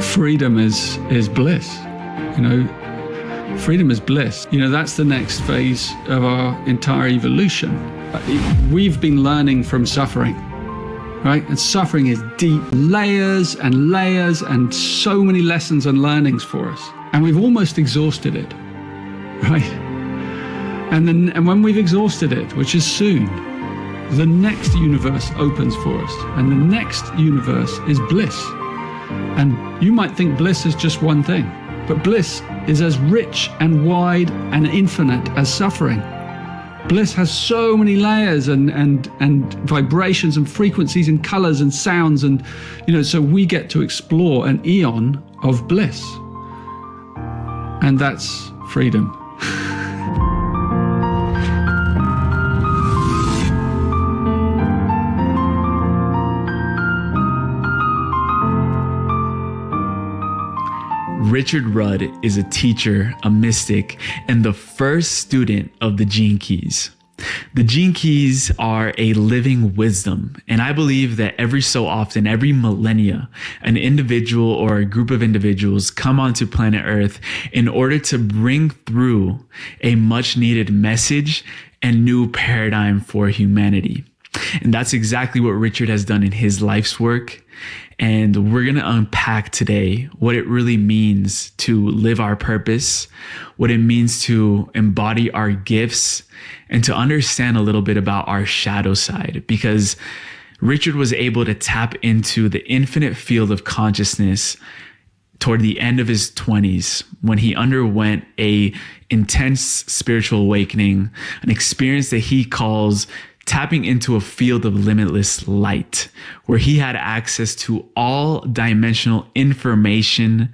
freedom is bliss. You know, freedom is bliss. You know, that's the next phase of our entire evolution. We've been learning from suffering, right? And suffering is deep, layers and layers, and so many lessons and learnings for us. And we've almost exhausted it, right? And when we've exhausted it, which is soon, the next universe opens for us. And the next universe is bliss. And you might think bliss is just one thing, but bliss is as rich and wide and infinite as suffering. Bliss has so many layers and vibrations and frequencies and colors and sounds, and you know, so we get to explore an eon of bliss. And that's freedom. Richard Rudd is a teacher, a mystic, and the first student of the Gene Keys. The Gene Keys are a living wisdom, and I believe that every so often, every millennia, an individual or a group of individuals come onto planet Earth in order to bring through a much needed message and new paradigm for humanity. And that's exactly what Richard has done in his life's work. And we're going to unpack today what it really means to live our purpose, what it means to embody our gifts, and to understand a little bit about our shadow side, because Richard was able to tap into the infinite field of consciousness toward the end of his 20s when he underwent a intense spiritual awakening, an experience that he calls tapping into a field of limitless light, where he had access to all dimensional information.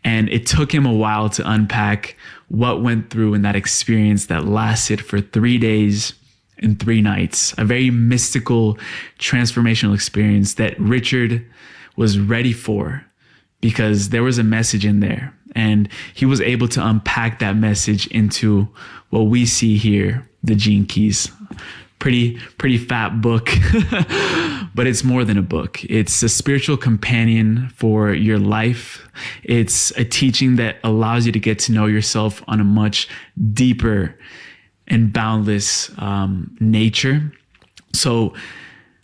And it took him a while to unpack what went through in that experience that lasted for 3 days and 3 nights, a very mystical, transformational experience that Richard was ready for, because there was a message in there. And he was able to unpack that message into what we see here, the Gene Keys. Pretty fat book, but it's more than a book. It's a spiritual companion for your life. It's a teaching that allows you to get to know yourself on a much deeper and boundless nature. So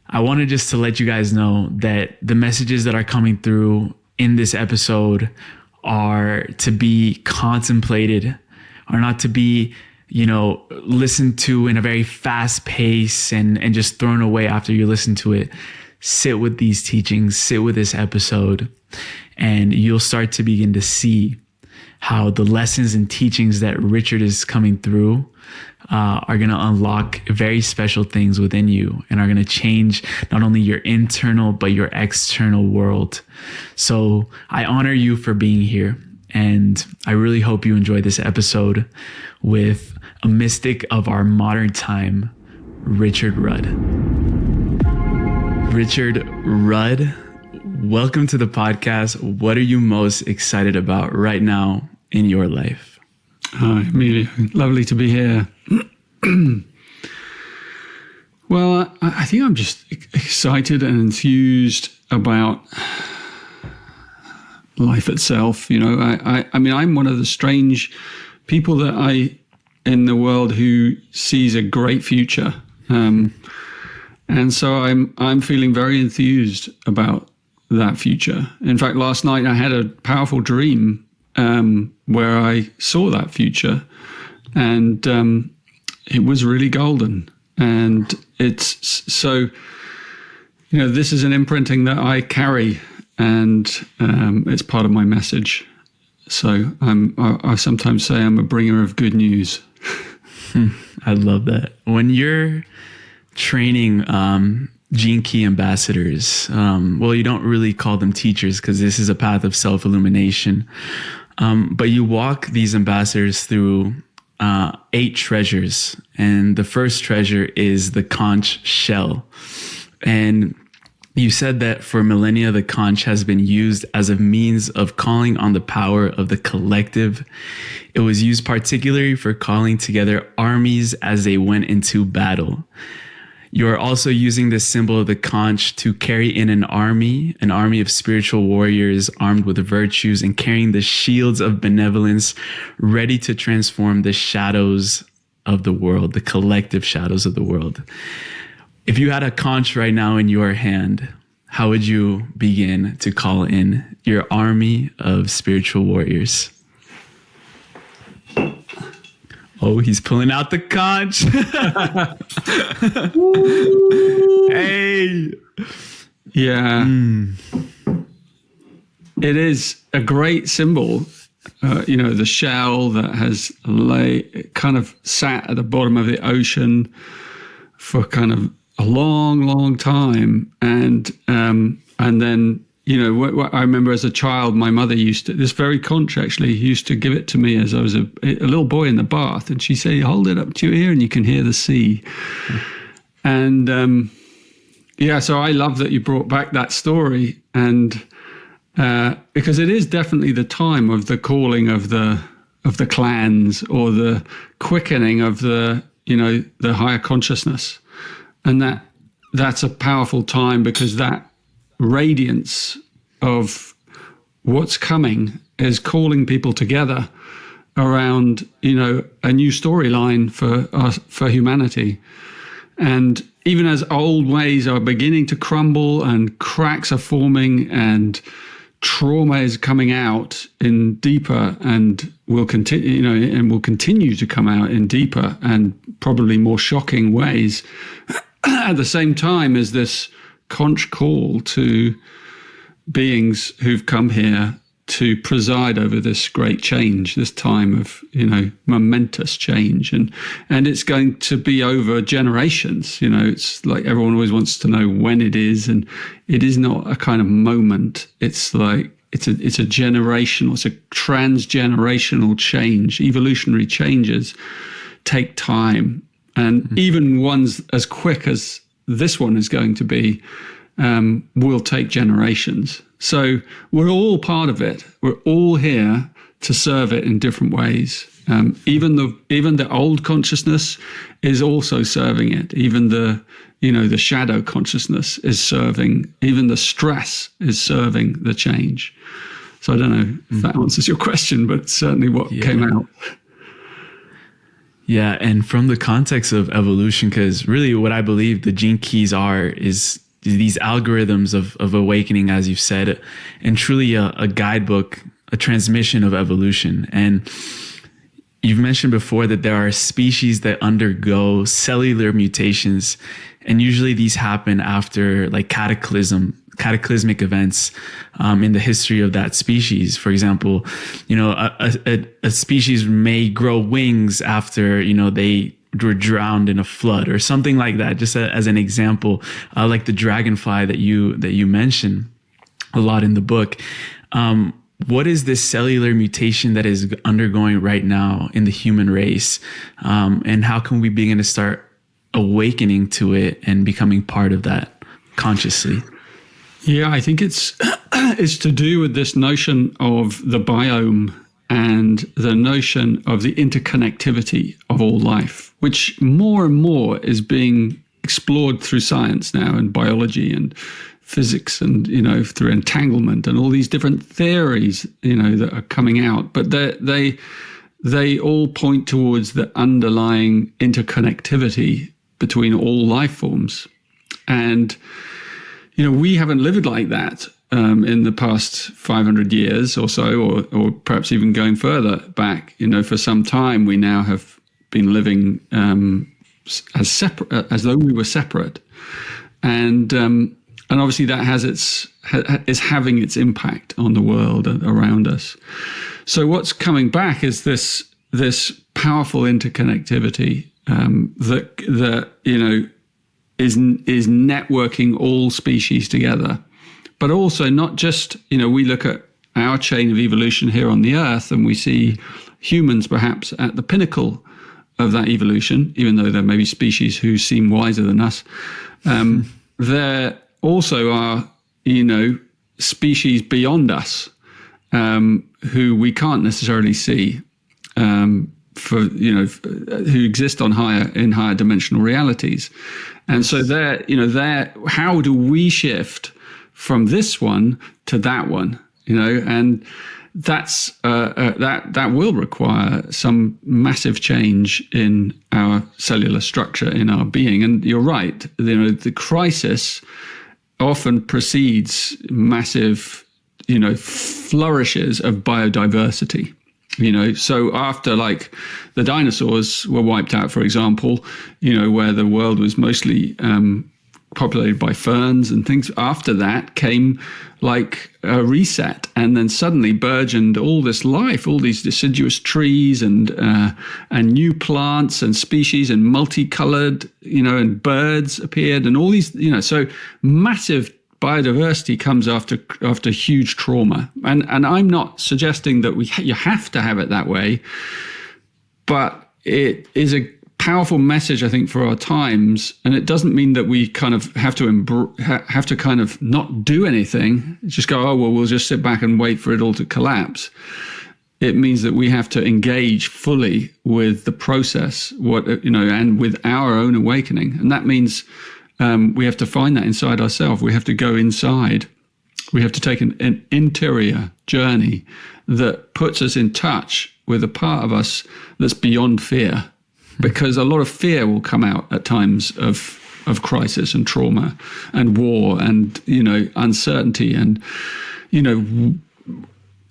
I wanted just to let you guys know that the messages that are coming through in this episode are to be contemplated, are not to be listened to in a very fast pace and just thrown away after you listen to it. Sit with these teachings, sit with this episode, and you'll start to begin to see how the lessons and teachings that Richard is coming through are going to unlock very special things within you and are going to change not only your internal, but your external world. So I honor you for being here. And I really hope you enjoy this episode with a mystic of our modern time, Richard Rudd. Richard Rudd, welcome to the podcast. What are you most excited about right now in your life? Hi, Emilio. Lovely to be here. Well, I think I'm just excited and enthused about life itself. I mean, I'm one of the strange people in the world who sees a great future. And so I'm feeling very enthused about that future. In fact, last night I had a powerful dream where I saw that future, and it was really golden. And it's so, this is an imprinting that I carry, and it's part of my message. So I sometimes say I'm a bringer of good news. I love that. When you're training Gene Key ambassadors, well, you don't really call them teachers because this is a path of self-illumination, but you walk these ambassadors through 8 treasures. And the first treasure is the conch shell. And you said that for millennia, the conch has been used as a means of calling on the power of the collective. It was used particularly for calling together armies as they went into battle. You are also using this symbol of the conch to carry in an army of spiritual warriors armed with virtues and carrying the shields of benevolence, ready to transform the shadows of the world, the collective shadows of the world. If you had a conch right now in your hand, how would you begin to call in your army of spiritual warriors? Oh, he's pulling out the conch. Hey. Yeah. It is a great symbol. The shell that has kind of sat at the bottom of the ocean for kind of a long, long time. And then, I remember as a child, my mother this very conch actually used to give it to me as I was a little boy in the bath. And she'd say, hold it up to your ear and you can hear the sea. And so I love that you brought back that story. And because it is definitely the time of the calling of the clans, or the quickening of the higher consciousness. And that's a powerful time, because that radiance of what's coming is calling people together around, a new storyline for humanity. And even as old ways are beginning to crumble and cracks are forming and trauma is coming out in deeper and will continue to come out in deeper and probably more shocking ways, at the same time as this conch call to beings who've come here to preside over this great change, this time of, momentous change. And it's going to be over generations. It's like everyone always wants to know when it is. And it is not a kind of moment. It's like, it's a generational, it's a transgenerational change. Evolutionary changes take time. And even ones as quick as this one is going to be, will take generations. So we're all part of it. We're all here to serve it in different ways. Even the old consciousness is also serving it. Even the shadow consciousness is serving. Even the stress is serving the change. So I don't know if that answers your question, but certainly what came out. Yeah, and from the context of evolution, because really what I believe the gene keys is these algorithms of awakening, as you've said, and truly a guidebook, a transmission of evolution. And you've mentioned before that there are species that undergo cellular mutations, and usually these happen after like cataclysmic events in the history of that species. For example, a species may grow wings after, they were drowned in a flood or something like that, just as an example, like the dragonfly that you mention a lot in the book. What is this cellular mutation that is undergoing right now in the human race? And how can we begin to start awakening to it and becoming part of that consciously? Yeah, I think it's to do with this notion of the biome and the notion of the interconnectivity of all life, which more and more is being explored through science now, and biology and physics, and through entanglement and all these different theories that are coming out. But they all point towards the underlying interconnectivity between all life forms. And we haven't lived like that in the past 500 years or so, or perhaps even going further back. For some time we now have been living as separate, as though we were separate, and obviously that is having its impact on the world around us. So what's coming back is this powerful interconnectivity that is networking all species together. But also not just, we look at our chain of evolution here on the earth and we see humans perhaps at the pinnacle of that evolution, even though there may be species who seem wiser than us. There also are, species beyond us who we can't necessarily see. who exist in higher dimensional realities. And so how do we shift from this one to that one? And that's that will require some massive change in our cellular structure, in our being. And you're right, the crisis often precedes massive, flourishes of biodiversity. So after like the dinosaurs were wiped out, for example, where the world was mostly populated by ferns and things, after that came like a reset, and then suddenly burgeoned all this life, all these deciduous trees and new plants and species and multicolored, and birds appeared, and all these, so massive biodiversity comes after huge trauma. And I'm not suggesting that you have to have it that way, but it is a powerful message, I think, for our times. And it doesn't mean that we kind of have to kind of not do anything, just go, oh, well, we'll just sit back and wait for it all to collapse. It means that we have to engage fully with the process, and with our own awakening. And that means we have to find that inside ourselves. We have to go inside. We have to take an interior journey that puts us in touch with a part of us that's beyond fear. Because a lot of fear will come out at times of crisis and trauma and war and, uncertainty and,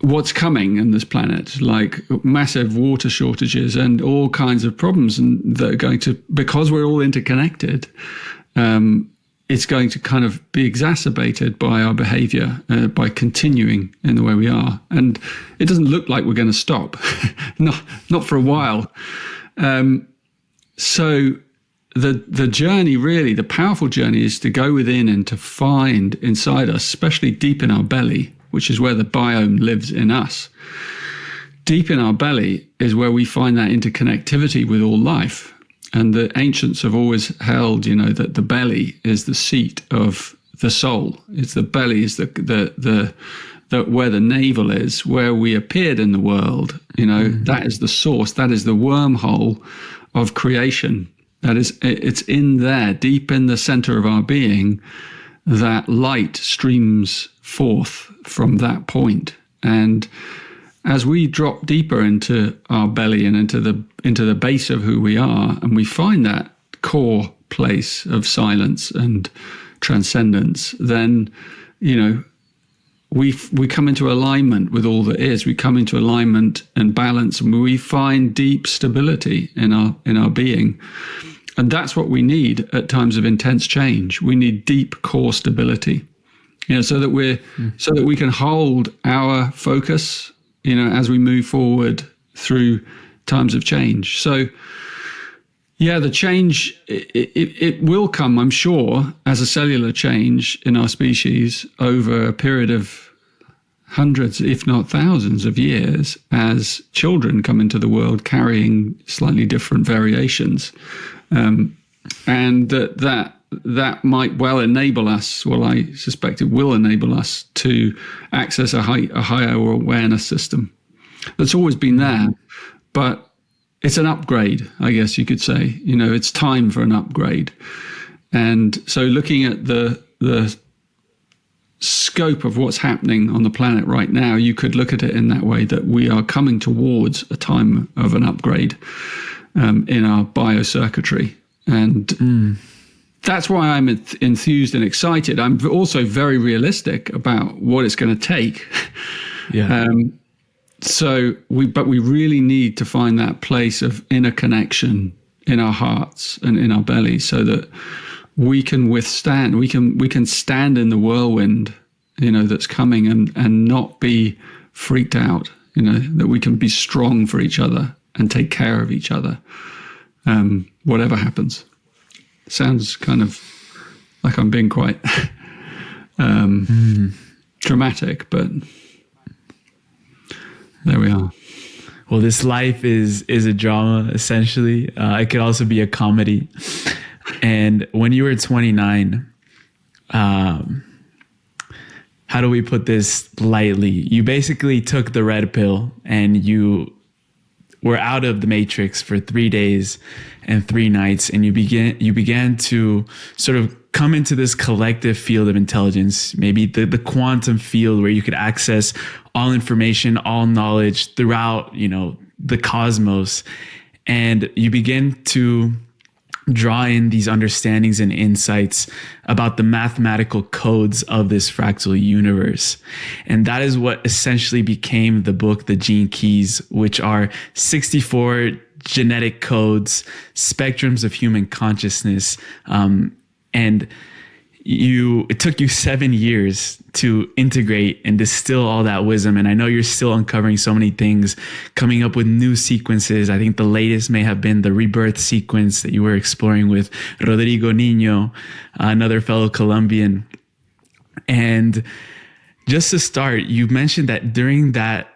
what's coming in this planet, like massive water shortages and all kinds of problems, and that are going to, because we're all interconnected, it's going to kind of be exacerbated by our behavior, by continuing in the way we are. And it doesn't look like we're going to stop, not for a while. So the journey, really, the powerful journey, is to go within and to find inside us, especially deep in our belly, which is where the biome lives in us. Deep in our belly is where we find that interconnectivity with all life. And the ancients have always held, that the belly is the seat of the soul. It's the belly is the where the navel is, where we appeared in the world. That is the source. That is the wormhole of creation. It's in there, deep in the center of our being, that light streams forth from that point. And as we drop deeper into our belly and into the base of who we are, and we find that core place of silence and transcendence, then we come into alignment with all that is. We come into alignment and balance, and we find deep stability in our being. And that's what we need at times of intense change. We need deep core stability, so that we can hold our focus, as we move forward through times of change. So, yeah, the change, it will come, I'm sure, as a cellular change in our species over a period of hundreds, if not thousands of years, as children come into the world carrying slightly different variations. And that might well enable us, well, I suspect it will enable us to access a higher awareness system that's always been there, but it's an upgrade, I guess you could say. It's time for an upgrade. And so looking at the scope of what's happening on the planet right now, you could look at it in that way, that we are coming towards a time of an upgrade in our biocircuitry. And that's why I'm enthused and excited. I'm also very realistic about what it's going to take. Yeah. But we really need to find that place of inner connection in our hearts and in our belly, so that we can withstand, we can stand in the whirlwind, that's coming, and not be freaked out, that we can be strong for each other and take care of each other, whatever happens. Sounds kind of like I'm being quite dramatic, but there we are. Well, this life is a drama, essentially. It could also be a comedy. And when you were 29, how do we put this lightly? You basically took the red pill and you were out of the matrix for 3 days and 3 nights, and you began to sort of come into this collective field of intelligence, maybe the quantum field where you could access all information, all knowledge throughout, the cosmos. And you begin to draw in these understandings and insights about the mathematical codes of this fractal universe. And that is what essentially became the book, The Gene Keys, which are 64 genetic codes, spectrums of human consciousness. And it took you 7 years to integrate and distill all that wisdom. And I know you're still uncovering so many things, coming up with new sequences. I think the latest may have been the rebirth sequence that you were exploring with Rodrigo Niño, another fellow Colombian. And just to start, you mentioned that during that,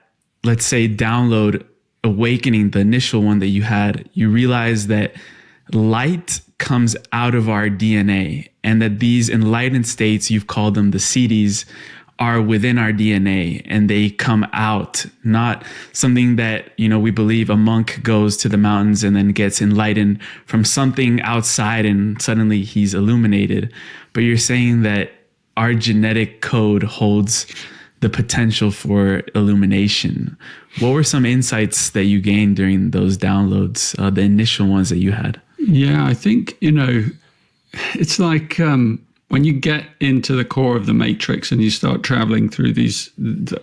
let's say, download awakening, the initial one that you had, you realized that light comes out of our DNA, and that these enlightened states, you've called them the CDs, are within our DNA, and they come out, not something that, we believe a monk goes to the mountains and then gets enlightened from something outside and suddenly he's illuminated. But you're saying that our genetic code holds the potential for illumination. What were some insights that you gained during those downloads, the initial ones that you had? Yeah, I think, it's like when you get into the core of the matrix and you start traveling through these,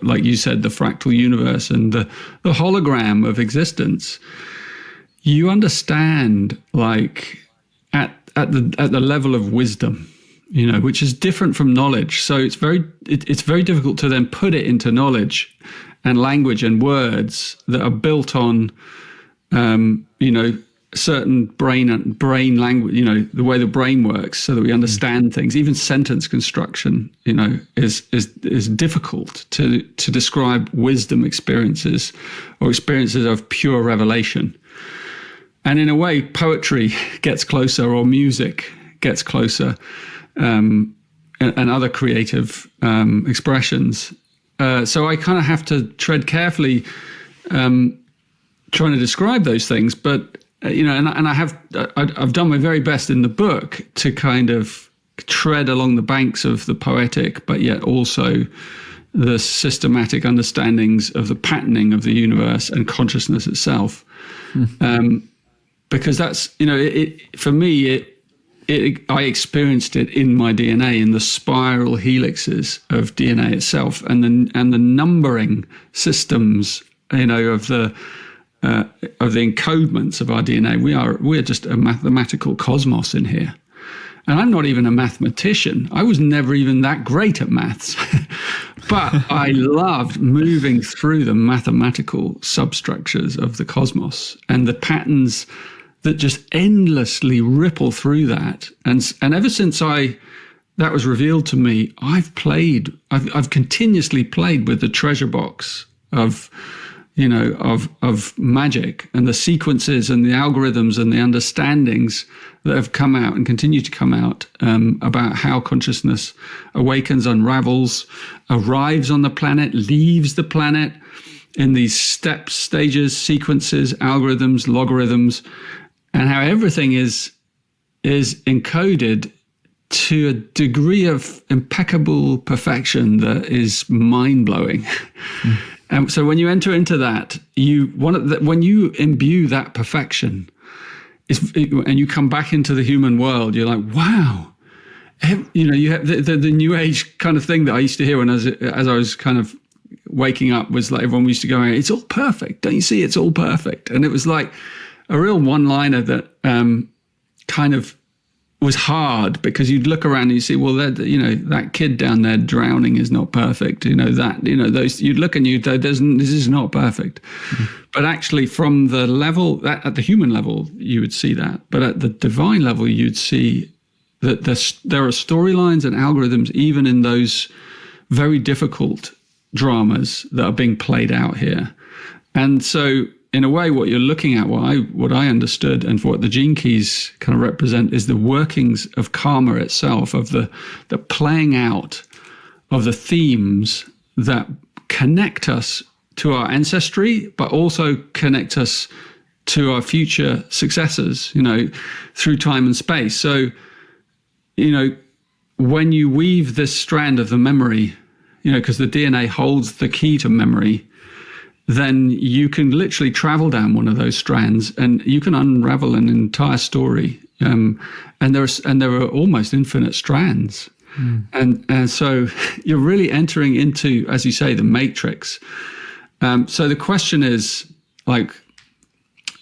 like you said, the fractal universe and the hologram of existence, you understand, like, at the level of wisdom, which is different from knowledge. So it's very difficult to then put it into knowledge and language and words that are built on, certain brain language, the way the brain works, so that we understand things. Even sentence construction, is difficult to describe wisdom experiences or experiences of pure revelation. And in a way, poetry gets closer, or music gets closer, and other creative expressions. So I kind of have to tread carefully, trying to describe those things, but and I've done my very best in the book to kind of tread along the banks of the poetic, but yet also the systematic understandings of the patterning of the universe and consciousness itself. Because that's, for me, I experienced it in my DNA, in the spiral helixes of DNA itself, and the numbering systems, of the encodements of our DNA. We're just a mathematical cosmos in here. And I'm not even a mathematician. I was never even that great at maths. But I loved moving through the mathematical substructures of the cosmos and the patterns that just endlessly ripple through that. And ever since that was revealed to me, I've continuously played with the treasure box of magic and the sequences and the algorithms and the understandings that have come out and continue to come out about how consciousness awakens, unravels, arrives on the planet, leaves the planet in these steps, stages, sequences, algorithms, logarithms, and how everything is encoded to a degree of impeccable perfection that is mind-blowing. And so when you enter into that, when you imbue that perfection, and you come back into the human world, you're like, wow. You have the new age kind of thing that I used to hear as I was kind of waking up, was like, everyone used to go, it's all perfect. Don't you see? It's all perfect. And it was like a real one-liner that kind of was hard, because you'd look around and you see, well, that kid down there drowning is not perfect. Those, you'd look and this is not perfect. Mm-hmm. But actually, from the level that at the human level, you would see that. But at the divine level, you'd see that there are storylines and algorithms, even in those very difficult dramas that are being played out here. And so, in a way, what you're looking at, what I understood, and what the gene keys kind of represent, is the workings of karma itself, of the playing out of the themes that connect us to our ancestry, but also connect us to our future successors, through time and space. So, when you weave this strand of the memory, because the DNA holds the key to memory, then you can literally travel down one of those strands and you can unravel an entire story. And there are almost infinite strands. And so you're really entering into, as you say, the matrix. So the question is, like,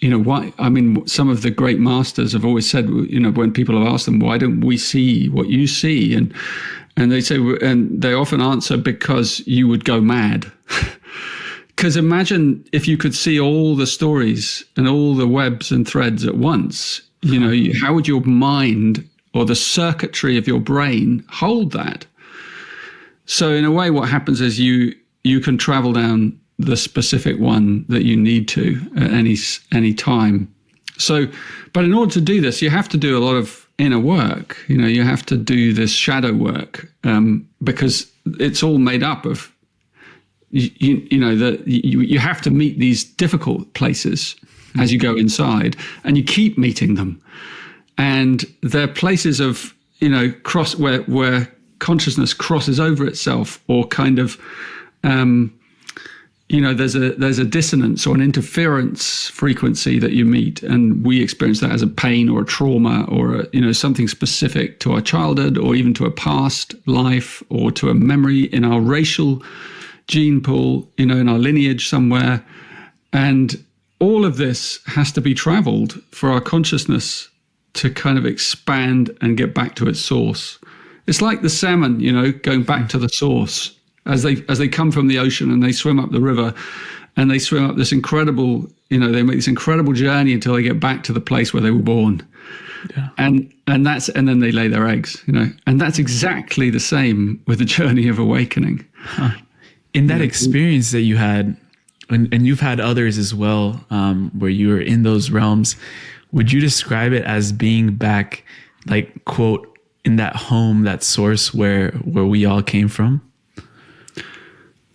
why? I mean, some of the great masters have always said, when people have asked them, why don't we see what you see? And they say, and they often answer, because you would go mad. Because imagine if you could see all the stories and all the webs and threads at once, how would your mind or the circuitry of your brain hold that? So in a way, what happens is you can travel down the specific one that you need to at any time. So, but in order to do this, you have to do a lot of inner work. You have to do this shadow work, because it's all made up of, you have to meet these difficult places as you go inside, and you keep meeting them. And they're places of, cross where consciousness crosses over itself, or kind of, there's a dissonance or an interference frequency that you meet, and we experience that as a pain or a trauma or something specific to our childhood, or even to a past life, or to a memory in our racial gene pool, in our lineage somewhere. And all of this has to be traveled for our consciousness to kind of expand and get back to its source. It's like the salmon, going back to the source. As they come from the ocean and they swim up the river, and they swim up this incredible, they make this incredible journey until they get back to the place where they were born. Yeah. And then they lay their eggs, and that's exactly the same with the journey of awakening. Huh. In that experience that you had, and you've had others as well, where you were in those realms, would you describe it as being back, like, quote, in that home, that source where we all came from?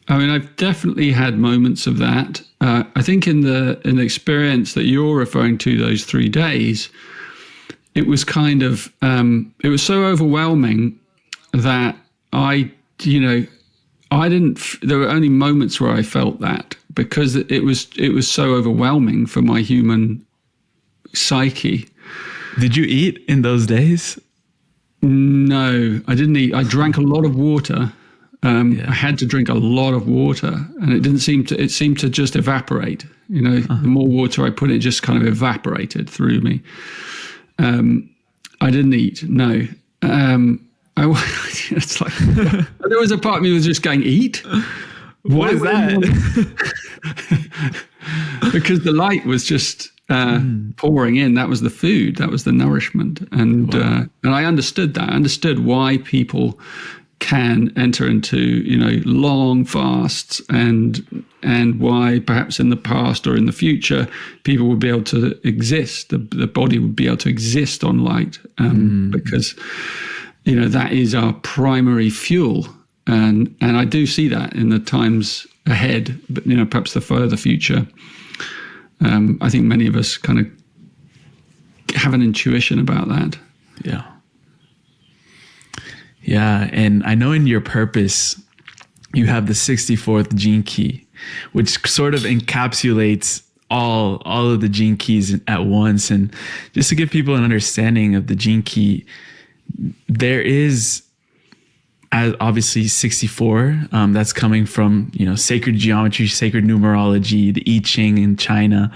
I mean, I've definitely had moments of that. I think in the experience that you're referring to, those 3 days, it was kind of, it was so overwhelming that there were only moments where I felt that, because it was so overwhelming for my human psyche. Did you eat in those days? No, I didn't eat. I drank a lot of water. I had to drink a lot of water, and it seemed to just evaporate. The more water I put in, it just kind of evaporated through me. I didn't eat, no. It's like, there was a part of me that was just going, eat? What is that? Because the light was just pouring in. That was the food. That was the nourishment. And and I understood that. I understood why people can enter into long fasts, and why perhaps in the past or in the future people would be able to exist. The body would be able to exist on light, because that is our primary fuel. And I do see that in the times ahead, but perhaps the further future. I think many of us kind of have an intuition about that. Yeah. Yeah, and I know in your purpose, you have the 64th gene key, which sort of encapsulates all of the gene keys at once. And just to give people an understanding of the gene key, there is obviously 64. That's coming from sacred geometry, sacred numerology, the I GING in China,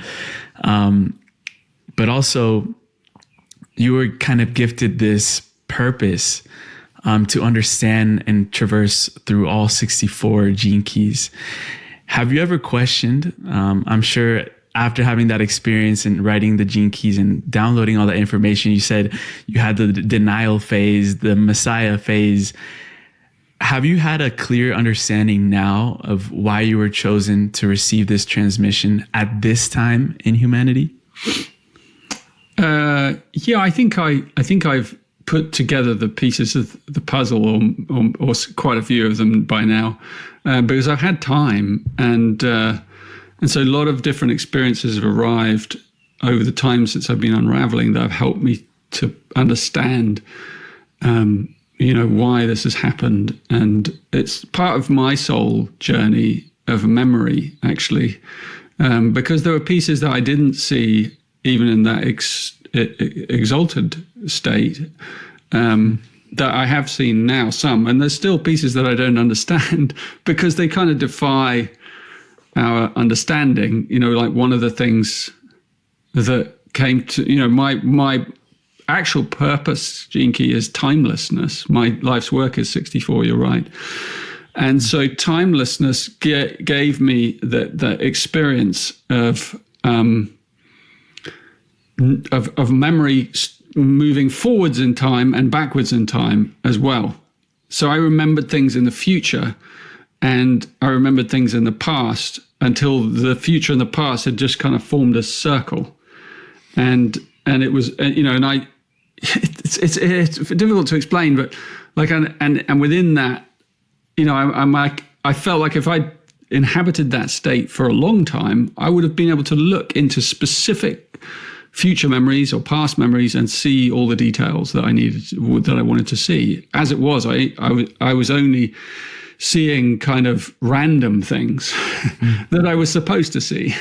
but also you were kind of gifted this purpose to understand and traverse through all 64 gene keys. Have you ever questioned, I'm sure after having that experience and writing the gene keys and downloading all that information, you said you had the denial phase, the Messiah phase. Have you had a clear understanding now of why you were chosen to receive this transmission at this time in humanity? Yeah, I think I've put together the pieces of the puzzle, or quite a few of them by now. because I've had time, and so a lot of different experiences have arrived over the time since I've been unraveling that have helped me to understand, why this has happened. And it's part of my soul journey of memory, actually, because there were pieces that I didn't see even in that exalted state, that I have seen now some, and there's still pieces that I don't understand because they kind of defy our understanding. Like one of the things that came to, my actual purpose, Gene Key, is timelessness. My life's work is 64, you're right. And so timelessness gave me the experience of memory moving forwards in time and backwards in time as well. So I remembered things in the future, and I remembered things in the past until the future and the past had just kind of formed a circle. And it was, and I, it's difficult to explain, but like, and within that, I felt like if I inhabited that state for a long time, I would have been able to look into specific future memories or past memories and see all the details that I wanted to see. As it was, I was only seeing kind of random things that I was supposed to see.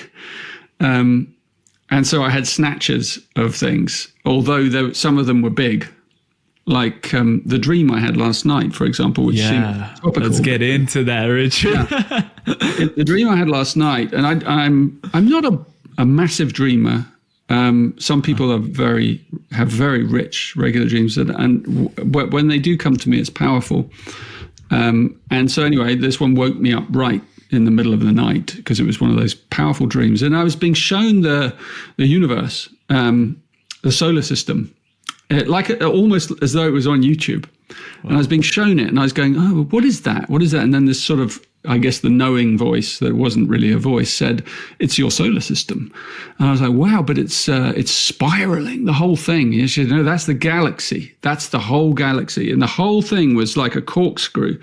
And so I had snatches of things, although some of them were big. Like the dream I had last night, for example, which seemed topical. Let's get into that, Richard. Yeah. The dream I had last night, and I'm not a massive dreamer. Some people have very rich regular dreams, and when they do come to me, it's powerful. And so anyway, this one woke me up right in the middle of the night because it was one of those powerful dreams, and I was being shown the universe, the solar system. Almost as though it was on YouTube. Wow. And I was being shown it, and I was going, oh, what is that? What is that? And then this sort of, I guess, the knowing voice that wasn't really a voice said, it's your solar system. And I was like, wow, but it's spiraling, the whole thing. You should know, that's the galaxy. That's the whole galaxy. And the whole thing was like a corkscrew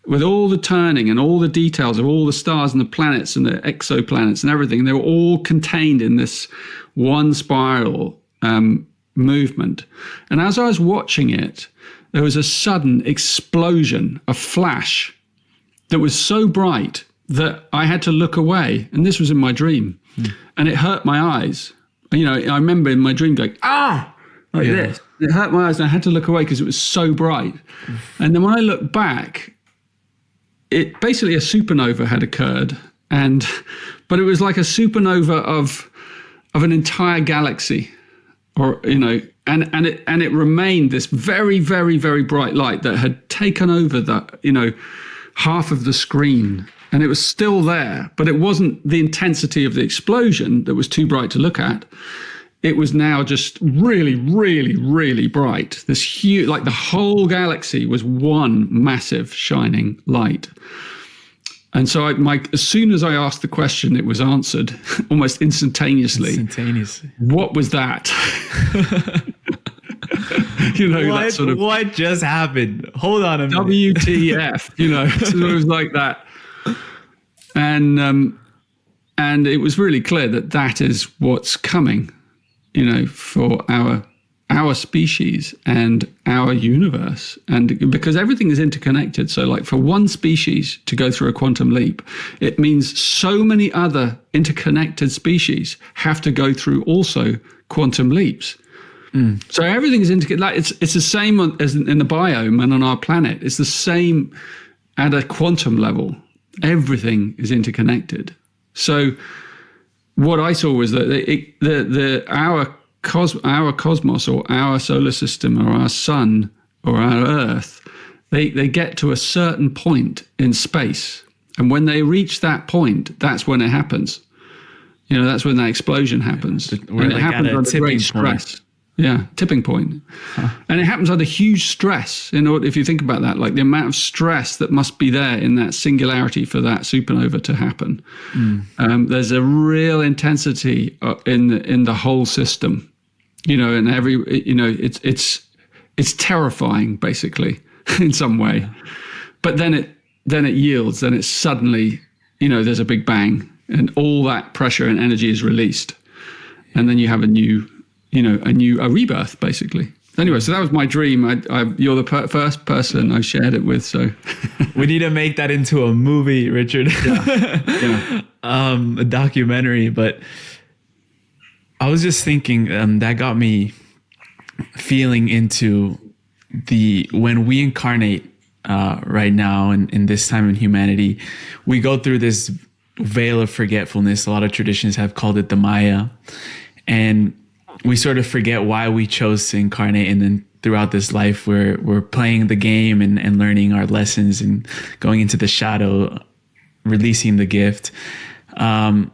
with all the turning and all the details of all the stars and the planets and the exoplanets and everything. They were all contained in this one spiral movement. And as I was watching it, there was a sudden explosion, a flash that was so bright that I had to look away. And this was in my dream. And it hurt my eyes. I remember in my dream going, like this. It hurt my eyes, and I had to look away because it was so bright. And then when I looked back, it basically a supernova had occurred. But it was like a supernova of an entire galaxy. And it remained this very, very, very bright light that had taken over half of the screen, and it was still there, but it wasn't the intensity of the explosion that was too bright to look at. It was now just really, really, really bright. This huge, like the whole galaxy was one massive shining light. And so as soon as I asked the question, it was answered almost instantaneously. What was that? That sort of, what just happened? Hold on a minute. WTF, so it was like that. And it was really clear that is what's coming, for our species and our universe. And because everything is interconnected. So like for one species to go through a quantum leap, it means so many other interconnected species have to go through also quantum leaps. So everything is interconnected. Like it's the same as in the biome and on our planet. It's the same at a quantum level. Everything is interconnected. So what I saw was that our cosmos or our solar system or our sun or our Earth, they get to a certain point in space. And when they reach that point, that's when it happens. That's when that explosion happens. And it happens under great stress. Yeah, tipping point. And it happens under huge stress. If you think about that, like the amount of stress that must be there in that singularity for that supernova to happen. There's a real intensity in the whole system, and it's terrifying basically in some way. But then it then it yields, then it's suddenly, there's a big bang and all that pressure and energy is released. And then you have a rebirth, basically. Anyway, so that was my dream. You're the first person I shared it with. So we need to make that into a movie, Richard. Yeah. A documentary. But I was just thinking, that got me feeling into when we incarnate right now in this time in humanity, we go through this veil of forgetfulness. A lot of traditions have called it the Maya, and we sort of forget why we chose to incarnate. And then throughout this life, we're playing the game and learning our lessons and going into the shadow, releasing the gift. When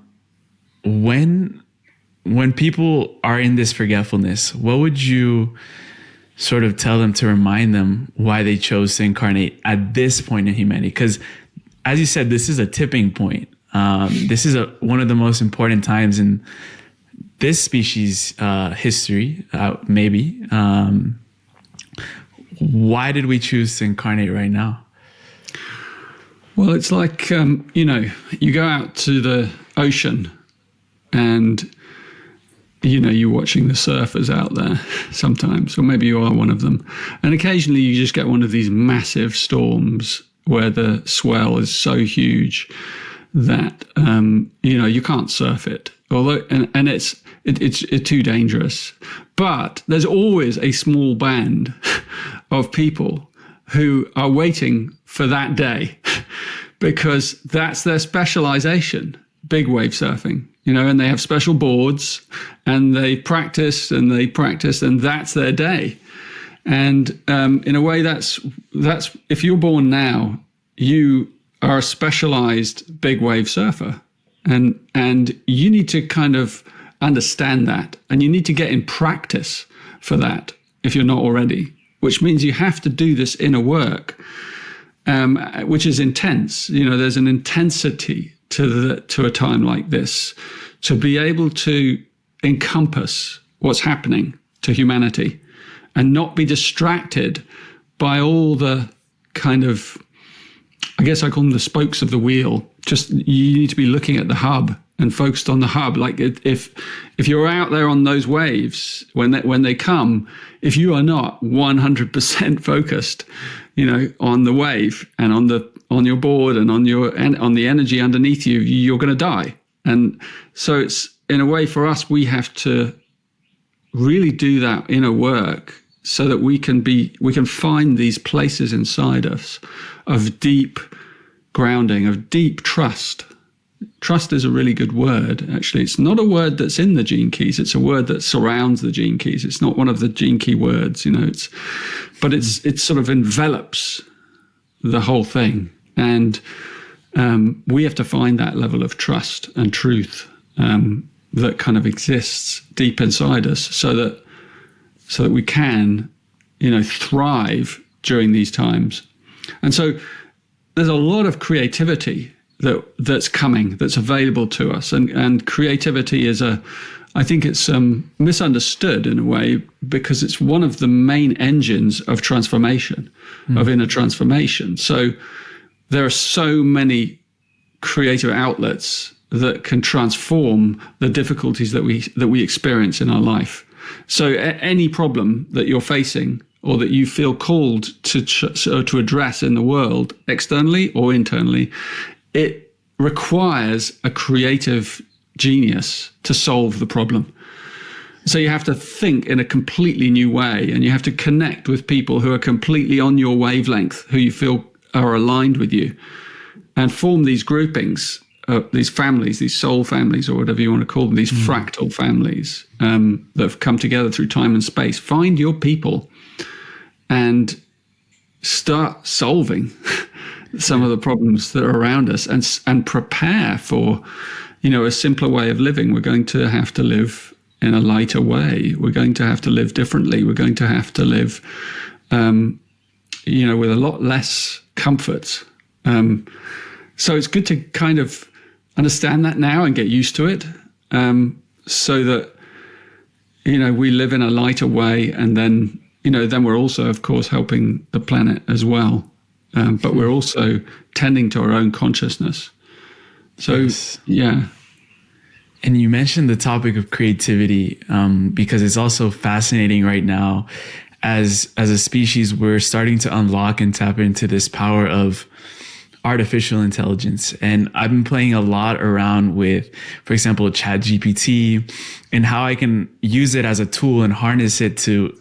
people are in this forgetfulness, what would you sort of tell them to remind them why they chose to incarnate at this point in humanity? Because as you said, this is a tipping point. This is one of the most important times in this species history, maybe. Why did we choose to incarnate right now? Well, it's like, you go out to the ocean and, you're watching the surfers out there sometimes, or maybe you are one of them. And occasionally you just get one of these massive storms where the swell is so huge that, you can't surf it. Although, and it's too dangerous. But there's always a small band of people who are waiting for that day because that's their specialization, big wave surfing, and they have special boards and they practice and that's their day. And in a way, that's if you're born now, you are a specialized big wave surfer. And you need to kind of understand that, and you need to get in practice for that if you're not already, which means you have to do this inner work, which is intense. There's an intensity to a time like this to be able to encompass what's happening to humanity and not be distracted by all the kind of, I guess I call them the spokes of the wheel. Just you need to be looking at the hub and focused on the hub. Like if you're out there on those waves when they come, if you are not 100% focused, on the wave and on your board and on the energy underneath you, you're going to die. And so it's in a way for us, we have to really do that inner work so that we can find these places inside us of deep grounding, of deep trust. Trust is a really good word, actually. It's not a word that's in the gene keys. It's a word that surrounds the gene keys. It's not one of the gene key words, but it sort of envelops the whole thing. And we have to find that level of trust and truth that kind of exists deep inside us so that we can, thrive during these times. And so there's a lot of creativity that's coming, that's available to us. And creativity is I think it's misunderstood in a way because it's one of the main engines of transformation, of inner transformation. So there are so many creative outlets that can transform the difficulties that we experience in our life. So any problem that you're facing or that you feel called to address in the world, externally or internally, it requires a creative genius to solve the problem. So you have to think in a completely new way, and you have to connect with people who are completely on your wavelength, who you feel are aligned with you, and form these groupings, these families, these soul families, or whatever you want to call them, these fractal families that have come together through time and space. Find your people and start solving some of the problems that are around us, and prepare for, a simpler way of living. We're going to have to live in a lighter way. We're going to have to live differently. We're going to have to live, with a lot less comfort. So it's good to kind of understand that now and get used to it, so that, we live in a lighter way. And then, then we're also, of course, helping the planet as well. but we're also tending to our own consciousness. So, Yes. yeah. And you mentioned the topic of creativity because it's also fascinating right now. As a species, we're starting to unlock and tap into this power of artificial intelligence. And I've been playing a lot around with, for example, ChatGPT, and how I can use it as a tool and harness it to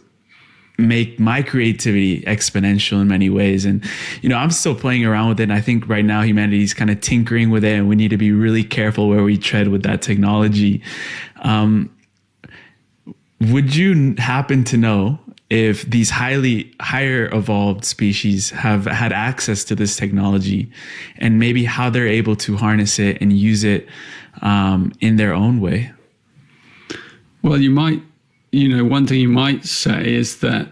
make my creativity exponential in many ways. And, I'm still playing around with it. And I think right now humanity's kind of tinkering with it, and we need to be really careful where we tread with that technology. Would you happen to know if these higher evolved species have had access to this technology, and maybe how they're able to harness it and use it in their own way? Well, you might, one thing you might say is that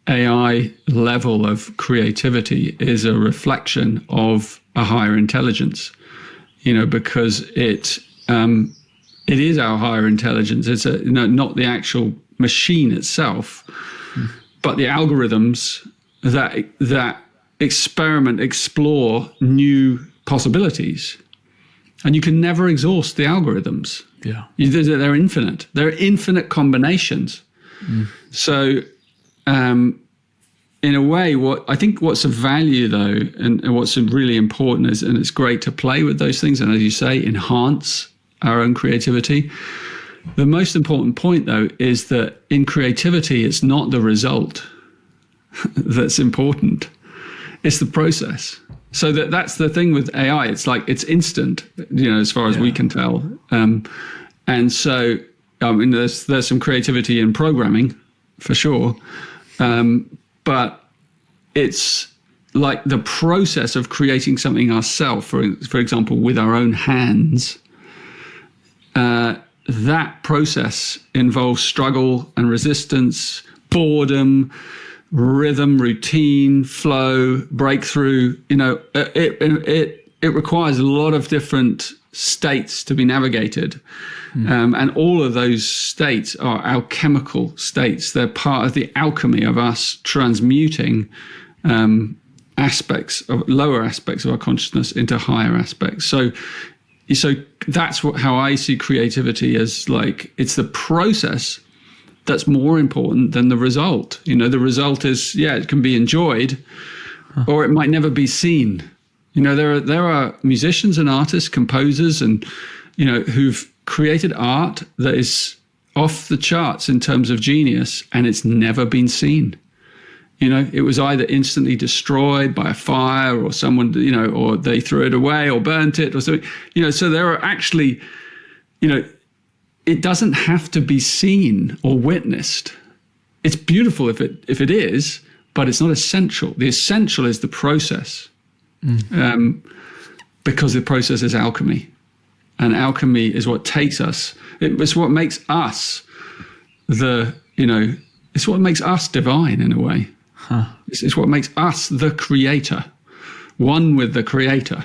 AI level of creativity is a reflection of a higher intelligence, because it is our higher intelligence. It's not the actual machine itself, but the algorithms that explore new possibilities. And you can never exhaust the algorithms. Yeah. They're infinite. They're infinite combinations. So in a way, what's of value though, and what's really important is, and it's great to play with those things, and as you say, enhance our own creativity. The most important point, though, is that in creativity, it's not the result that's important. It's the process. So that's the thing with AI. It's like it's instant, as far as we can tell. And so, there's some creativity in programming, for sure. But it's like the process of creating something ourselves, for example, with our own hands. That process involves struggle and resistance, boredom, rhythm, routine, flow, breakthrough. It requires a lot of different states to be navigated. And all of those states are alchemical states. They're part of the alchemy of us transmuting lower aspects of our consciousness into higher aspects. So that's how I see creativity as, like, it's the process that's more important than the result. The result is, it can be enjoyed, or it might never be seen. There are musicians and artists, composers, and who've created art that is off the charts in terms of genius, and it's never been seen. It was either instantly destroyed by a fire, or someone, or they threw it away or burnt it or something. So there are actually, it doesn't have to be seen or witnessed. It's beautiful if it is, but it's not essential. The essential is the process, because the process is alchemy, and alchemy is what takes us. It's what makes us it's what makes us divine in a way. It's what makes us the creator, one with the creator.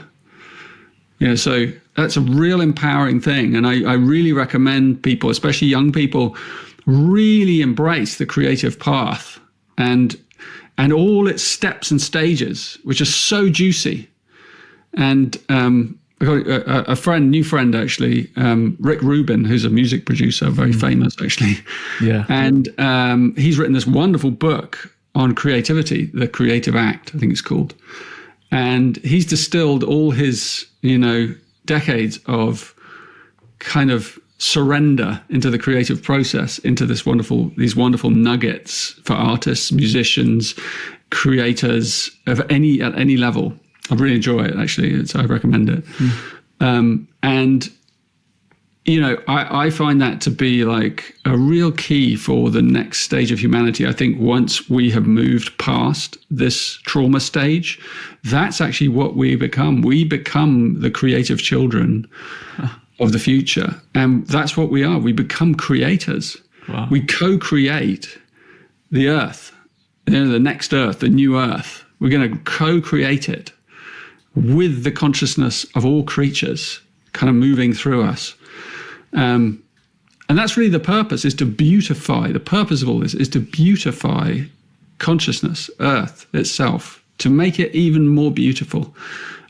So that's a real empowering thing. And I really recommend people, especially young people, really embrace the creative path and all its steps and stages, which are so juicy. And I got a new friend actually, Rick Rubin, who's a music producer, very famous actually. Yeah. And he's written this wonderful book on creativity, The Creative Act, I think it's called. And he's distilled all his, decades of kind of surrender into the creative process, into these wonderful nuggets for artists, musicians, creators at any level. I really enjoy it, actually. I recommend it. And I find that to be like a real key for the next stage of humanity. I think once we have moved past this trauma stage, that's actually what we become. We become the creative children of the future. And that's what we are. We become creators. Wow. We co-create the earth, the next earth, the new earth. We're going to co-create it with the consciousness of all creatures kind of moving through us. And that's really the purpose, is to beautify. The purpose of all this is to beautify consciousness, Earth itself, to make it even more beautiful.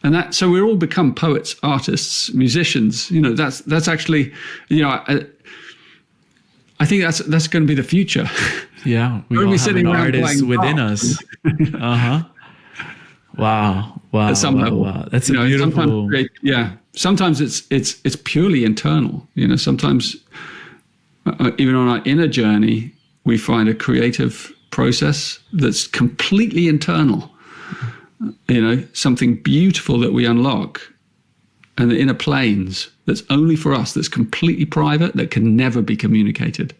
And that, so we're all become poets, artists, musicians. You know, that's actually, you know, I think that's going to be the future. Yeah, we all have an artist within us. Wow. At some level. Wow. That's a beautiful. Sometimes it's purely internal. You know, sometimes even on our inner journey, we find a creative process that's completely internal. You know, something beautiful that we unlock, and the inner planes that's only for us, that's completely private, that can never be communicated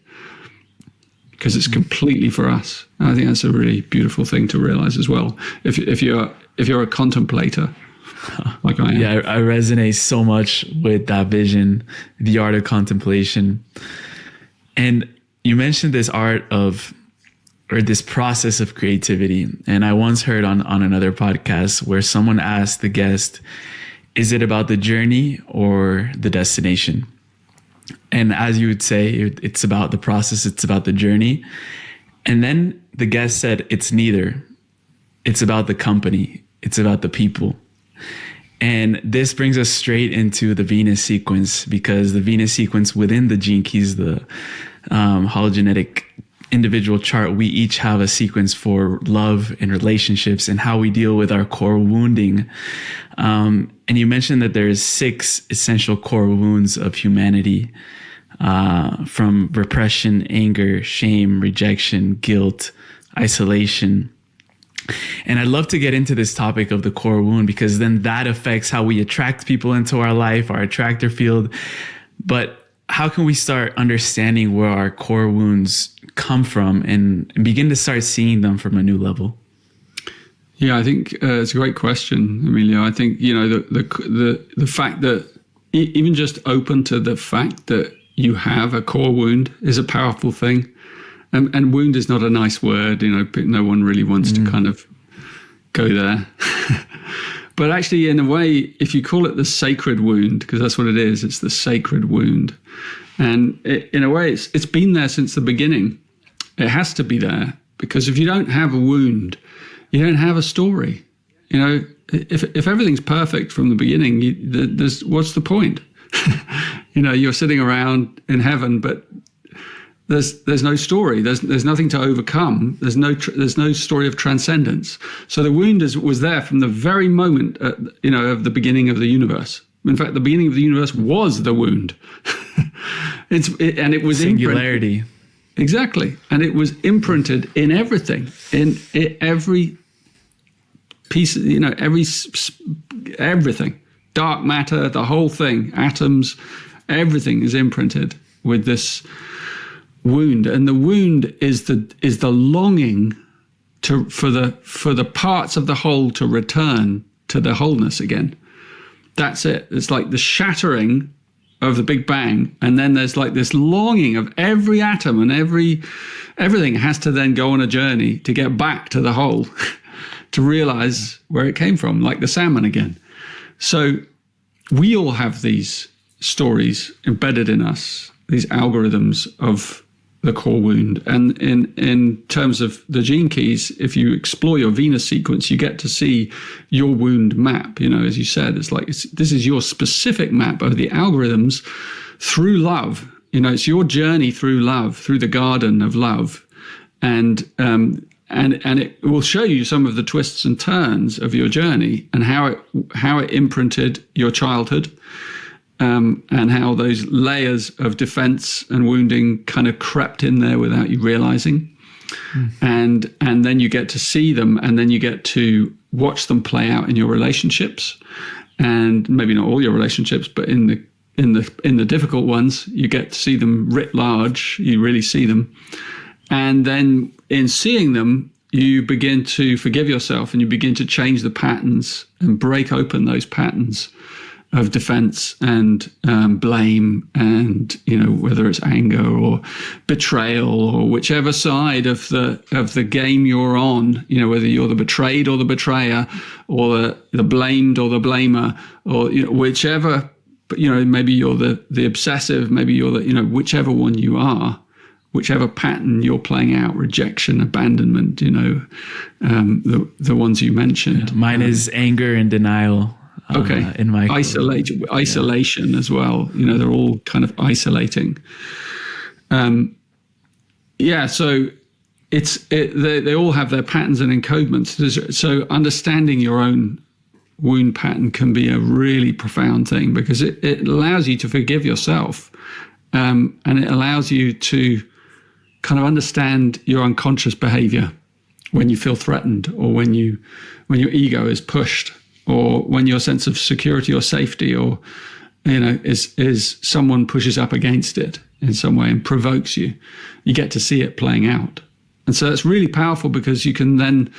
because it's completely for us. And I think that's a really beautiful thing to realize as well. If you're a contemplator, like I am. Yeah, I resonate so much with that vision, the art of contemplation. And you mentioned this art of, or this process of creativity. And I once heard on another podcast where someone asked the guest, is it about the journey or the destination? And as you would say, it's about the process, it's about the journey. And then the guest said, it's neither. It's about the company, it's about the people. And this brings us straight into the Venus sequence, because the Venus sequence within the Gene Keys, the hologenetic individual chart, we each have a sequence for love and relationships and how we deal with our core wounding. And you mentioned that there's 6 essential core wounds of humanity, from repression, anger, shame, rejection, guilt, isolation. And I'd love to get into this topic of the core wound, because then that affects how we attract people into our life, our attractor field. But how can we start understanding where our core wounds come from and begin to start seeing them from a new level? Yeah, I think it's a great question, Emilio. I think, you know, the fact that even just open to the fact that you have a core wound is a powerful thing. And wound is not a nice word, you know, no one really wants to kind of go there. But actually, in a way, if you call it the sacred wound, because that's what it is, it's the sacred wound. And in a way, it's been there since the beginning. It has to be there, because if you don't have a wound, you don't have a story. You know, if everything's perfect from the beginning, what's the point? You know, you're sitting around in heaven, but there's no story. There's nothing to overcome. There's no story of transcendence. So the wound was there from the very moment, you know, of the beginning of the universe. In fact, the beginning of the universe was the wound. And it was singularity. Imprinted. Exactly, and it was imprinted in everything, in every piece. You know, everything, dark matter, the whole thing, atoms, everything is imprinted with this wound. And the wound is the longing for the parts of the whole to return to the wholeness again. That's it. It's like the shattering of the Big Bang, and then there's like this longing of every atom, and everything has to then go on a journey to get back to the whole, to realize where it came from, like the salmon again. So we all have these stories embedded in us, these algorithms of the core wound. And in terms of the gene keys, if you explore your Venus sequence, you get to see your wound map. You know, as you said, it's like this is your specific map of the algorithms through love. You know, it's your journey through love, through the garden of love, and it will show you some of the twists and turns of your journey and how it imprinted your childhood. And how those layers of defense and wounding kind of crept in there without you realizing. And then you get to see them, and then you get to watch them play out in your relationships, and maybe not all your relationships, but in the difficult ones, you get to see them writ large. You really see them. And then in seeing them, you begin to forgive yourself, and you begin to change the patterns and break open those patterns of defense and blame, and, you know, whether it's anger or betrayal or whichever side of the game you're on, you know, whether you're the betrayed or the betrayer, or the blamed or the blamer, or, you know, whichever, you know, maybe you're the obsessive, maybe you're the, you know, whichever one you are, whichever pattern you're playing out, rejection, abandonment, the ones you mentioned. Mine is anger and denial. In my isolation as well. They're all kind of isolating. So they all have their patterns and encodements. So understanding your own wound pattern can be a really profound thing, because it allows you to forgive yourself, and it allows you to kind of understand your unconscious behavior when you feel threatened, or when your ego is pushed, or when your sense of security or safety, or is someone pushes up against it in some way and provokes you. You get to see it playing out. And so it's really powerful, because you can then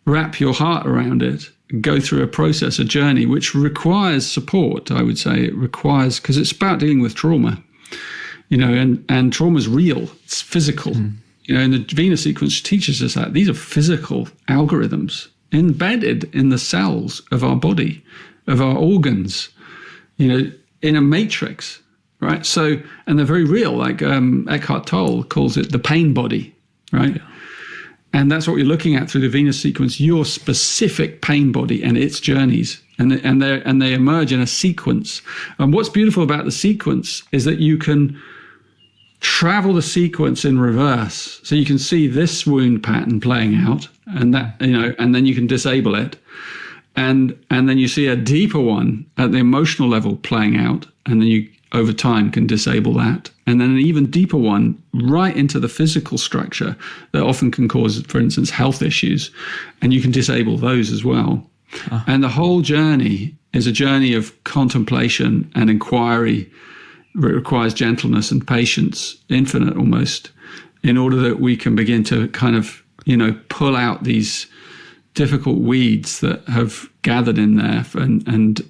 wrap your heart around it, go through a process, a journey, which requires support, I would say. It requires, because it's about dealing with trauma, and trauma is real, it's physical. And the Venus sequence teaches us that these are physical algorithms embedded in the cells of our body, of our organs, in a matrix, right? So, and they're very real, like Eckhart Tolle calls it the pain body, right? Yeah. And that's what we're looking at through the Venus sequence, your specific pain body and its journeys. And they emerge in a sequence. And what's beautiful about the sequence is that you can travel the sequence in reverse. So you can see this wound pattern playing out, and that, and then you can disable it. And then you see a deeper one at the emotional level playing out, and then you, over time, can disable that. And then an even deeper one right into the physical structure that often can cause, for instance, health issues, and you can disable those as well. And the whole journey is a journey of contemplation and inquiry. It requires gentleness and patience, infinite almost, in order that we can begin to kind of, pull out these difficult weeds that have gathered in there, and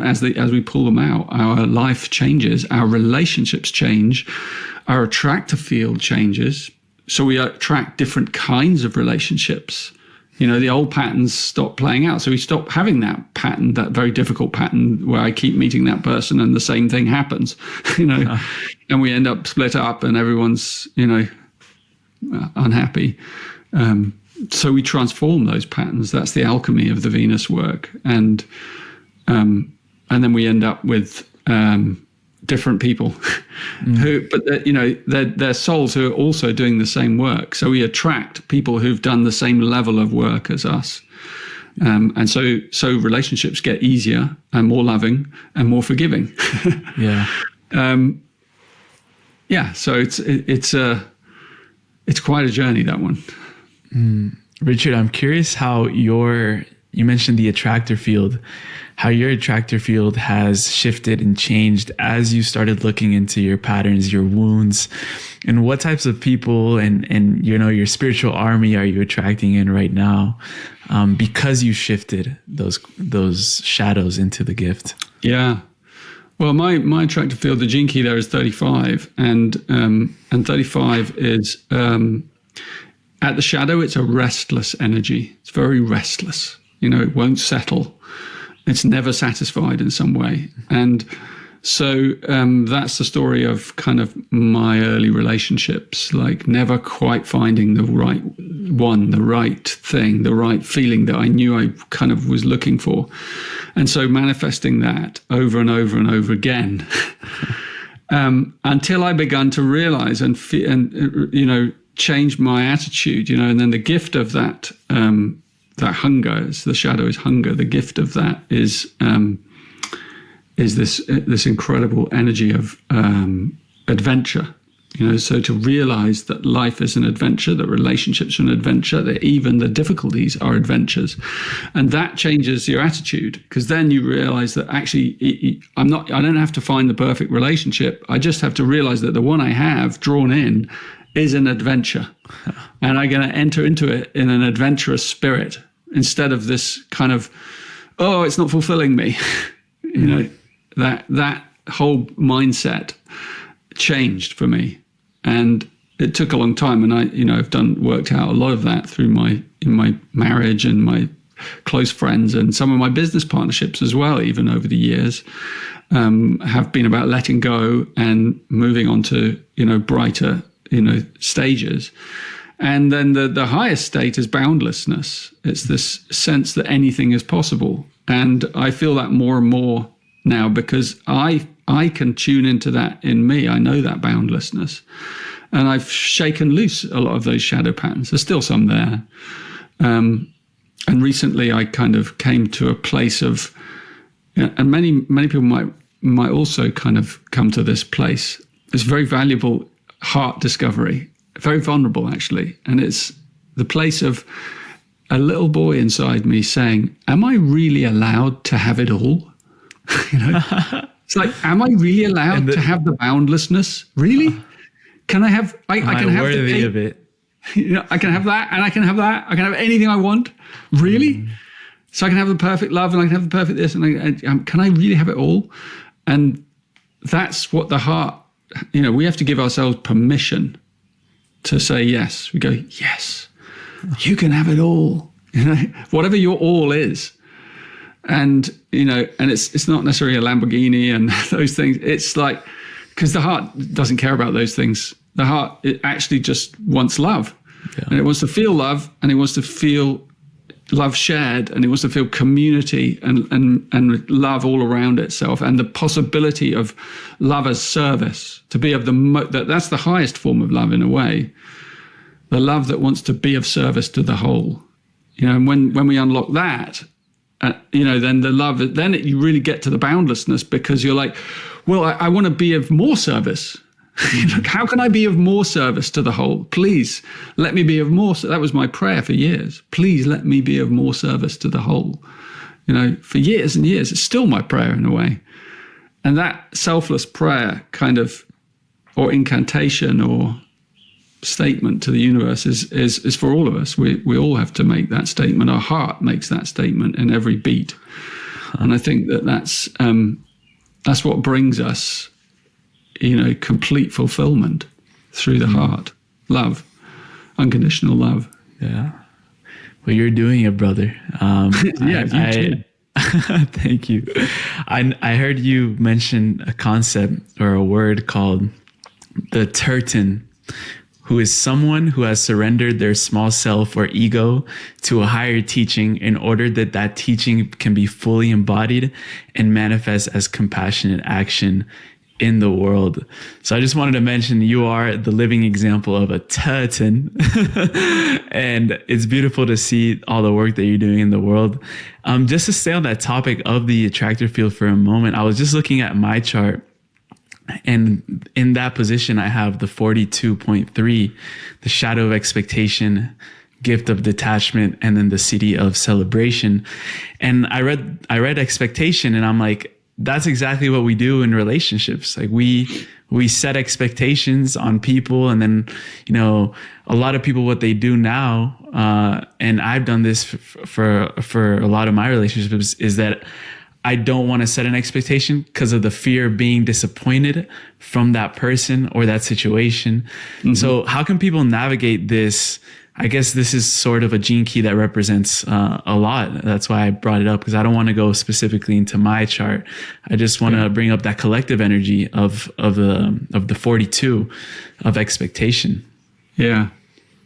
as we pull them out, our life changes, our relationships change, our attractor field changes. So we attract different kinds of relationships. The old patterns stop playing out. So we stop having that pattern, that very difficult pattern where I keep meeting that person and the same thing happens, and we end up split up and everyone's, unhappy. So we transform those patterns. That's the alchemy of the Venus work. And then we end up with different people they're souls who are also doing the same work. So we attract people who've done the same level of work as us. And so relationships get easier and more loving and more forgiving. So it's quite a journey, that one. Richard, I'm curious how you mentioned the attractor field, how your attractor field has shifted and changed as you started looking into your patterns, your wounds, and what types of people and your spiritual army are you attracting in right now, because you shifted those shadows into the gift. Yeah. Well, my attractor field, the gene key there is 35, and 35 is at the shadow. It's a restless energy. It's very restless. It won't settle. It's never satisfied in some way. And so that's the story of kind of my early relationships, like never quite finding the right one, the right thing, the right feeling that I knew I kind of was looking for. And so manifesting that over and over and over again, until I began to realize and change my attitude, and then the gift of that, that hunger, the shadow is hunger. The gift of that is this incredible energy of adventure. So to realize that life is an adventure, that relationships are an adventure, that even the difficulties are adventures, and that changes your attitude, because then you realize that actually I don't have to find the perfect relationship. I just have to realize that the one I have drawn in is an adventure, and I'm going to enter into it in an adventurous spirit instead of this kind of, oh, it's not fulfilling me. That whole mindset changed for me, and it took a long time. And I've worked out a lot of that through in my marriage and my close friends, and some of my business partnerships as well, even over the years, have been about letting go and moving on to brighter stages. And then the highest state is boundlessness. It's this sense that anything is possible. And I feel that more and more now, because I can tune into that in me. I know that boundlessness. And I've shaken loose a lot of those shadow patterns. There's still some there. And recently I kind of came to a place of, and many people might also kind of come to this place. It's very valuable heart discovery, very vulnerable actually. And it's the place of a little boy inside me saying, am I really allowed to have it all? It's like, am I really allowed to have the boundlessness? Really? Can I have, I can have the cake. Of it. I can have that, and I can have that. I can have anything I want. Really? So I can have the perfect love, and I can have the perfect this, and can I really have it all? And that's what the heart, we have to give ourselves permission to say yes. We go, yes, you can have it all. Whatever your all is. And, and it's not necessarily a Lamborghini and those things. It's like, because the heart doesn't care about those things. The heart, it actually just wants love. Yeah. And it wants to feel love, and it wants to feel love shared, and it wants to feel community and love all around itself, and the possibility of love as service, to be of that's the highest form of love in a way. The love that wants to be of service to the whole. And when we unlock that, then the love, then you really get to the boundlessness, because you're like, well, I want to be of more service. How can I be of more service to the whole? Please let me be of more. So that was my prayer for years. Please let me be of more service to the whole. For years and years, it's still my prayer in a way. And that selfless prayer kind of, or incantation or statement to the universe is for all of us. We all have to make that statement. Our heart makes that statement in every beat. And I think that's what brings us, complete fulfillment through the heart. Love, unconditional love. Yeah. Well, you're doing it, brother. Yeah, you too. Thank you. I heard you mention a concept or a word called the terton, who is someone who has surrendered their small self or ego to a higher teaching in order that teaching can be fully embodied and manifest as compassionate action in the world. So I just wanted to mention you are the living example of a terton. And it's beautiful to see all the work that you're doing in the world. Just to stay on that topic of the attractor field for a moment, I was just looking at my chart. And in that position, I have the 42.3, the shadow of expectation, gift of detachment, and then the city of celebration. And I read expectation, and I'm like, that's exactly what we do in relationships. Like we set expectations on people, and then, a lot of people, what they do now, and I've done this for a lot of my relationships, is that I don't want to set an expectation because of the fear of being disappointed from that person or that situation. Mm-hmm. So how can people navigate this? I guess this is sort of a gene key that represents a lot. That's why I brought it up, because I don't want to go specifically into my chart. I just want to bring up that collective energy of the 42 of expectation. Yeah,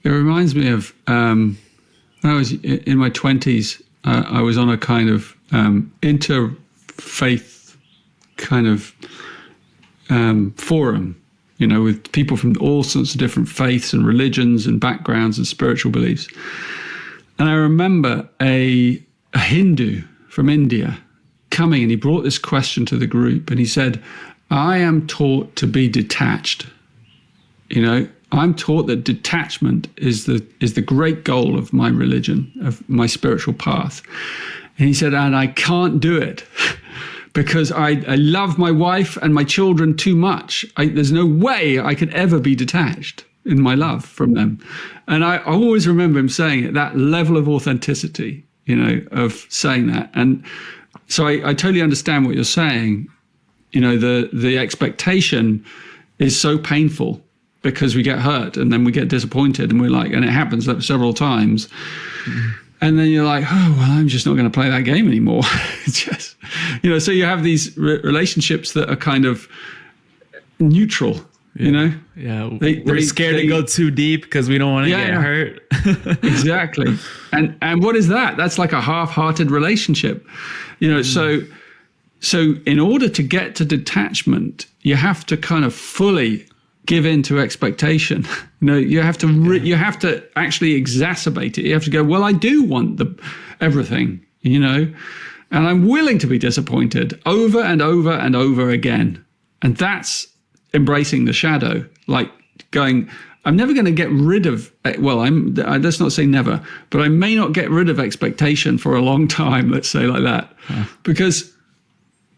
it reminds me of when I was in my 20s. I was on a kind of interfaith kind of forum, with people from all sorts of different faiths and religions and backgrounds and spiritual beliefs. And I remember a Hindu from India coming, and he brought this question to the group, and he said, I am taught to be detached. I'm taught that detachment is the great goal of my religion, of my spiritual path. And he said, and I can't do it because I love my wife and my children too much. There's no way I could ever be detached in my love from them. And I always remember him saying it, that level of authenticity, of saying that. And so I totally understand what you're saying. The expectation is so painful, because we get hurt and then we get disappointed, and we're like, and it happens several times. Mm-hmm. And then you're like, oh, well, I'm just not going to play that game anymore. It's just, so you have these relationships that are kind of neutral. you know? Yeah. We're scared to go too deep because we don't want to get hurt. Exactly. And what is that? That's like a half-hearted relationship, you know? So in order to get to detachment, you have to kind of fully give in to expectation. You know, you have to actually exacerbate it. You have to go, well, I do want everything, you know, and I'm willing to be disappointed over and over and over again. And that's embracing the shadow, like going, I'm never going to get rid of, let's not say never, but I may not get rid of expectation for a long time, let's say like that. Because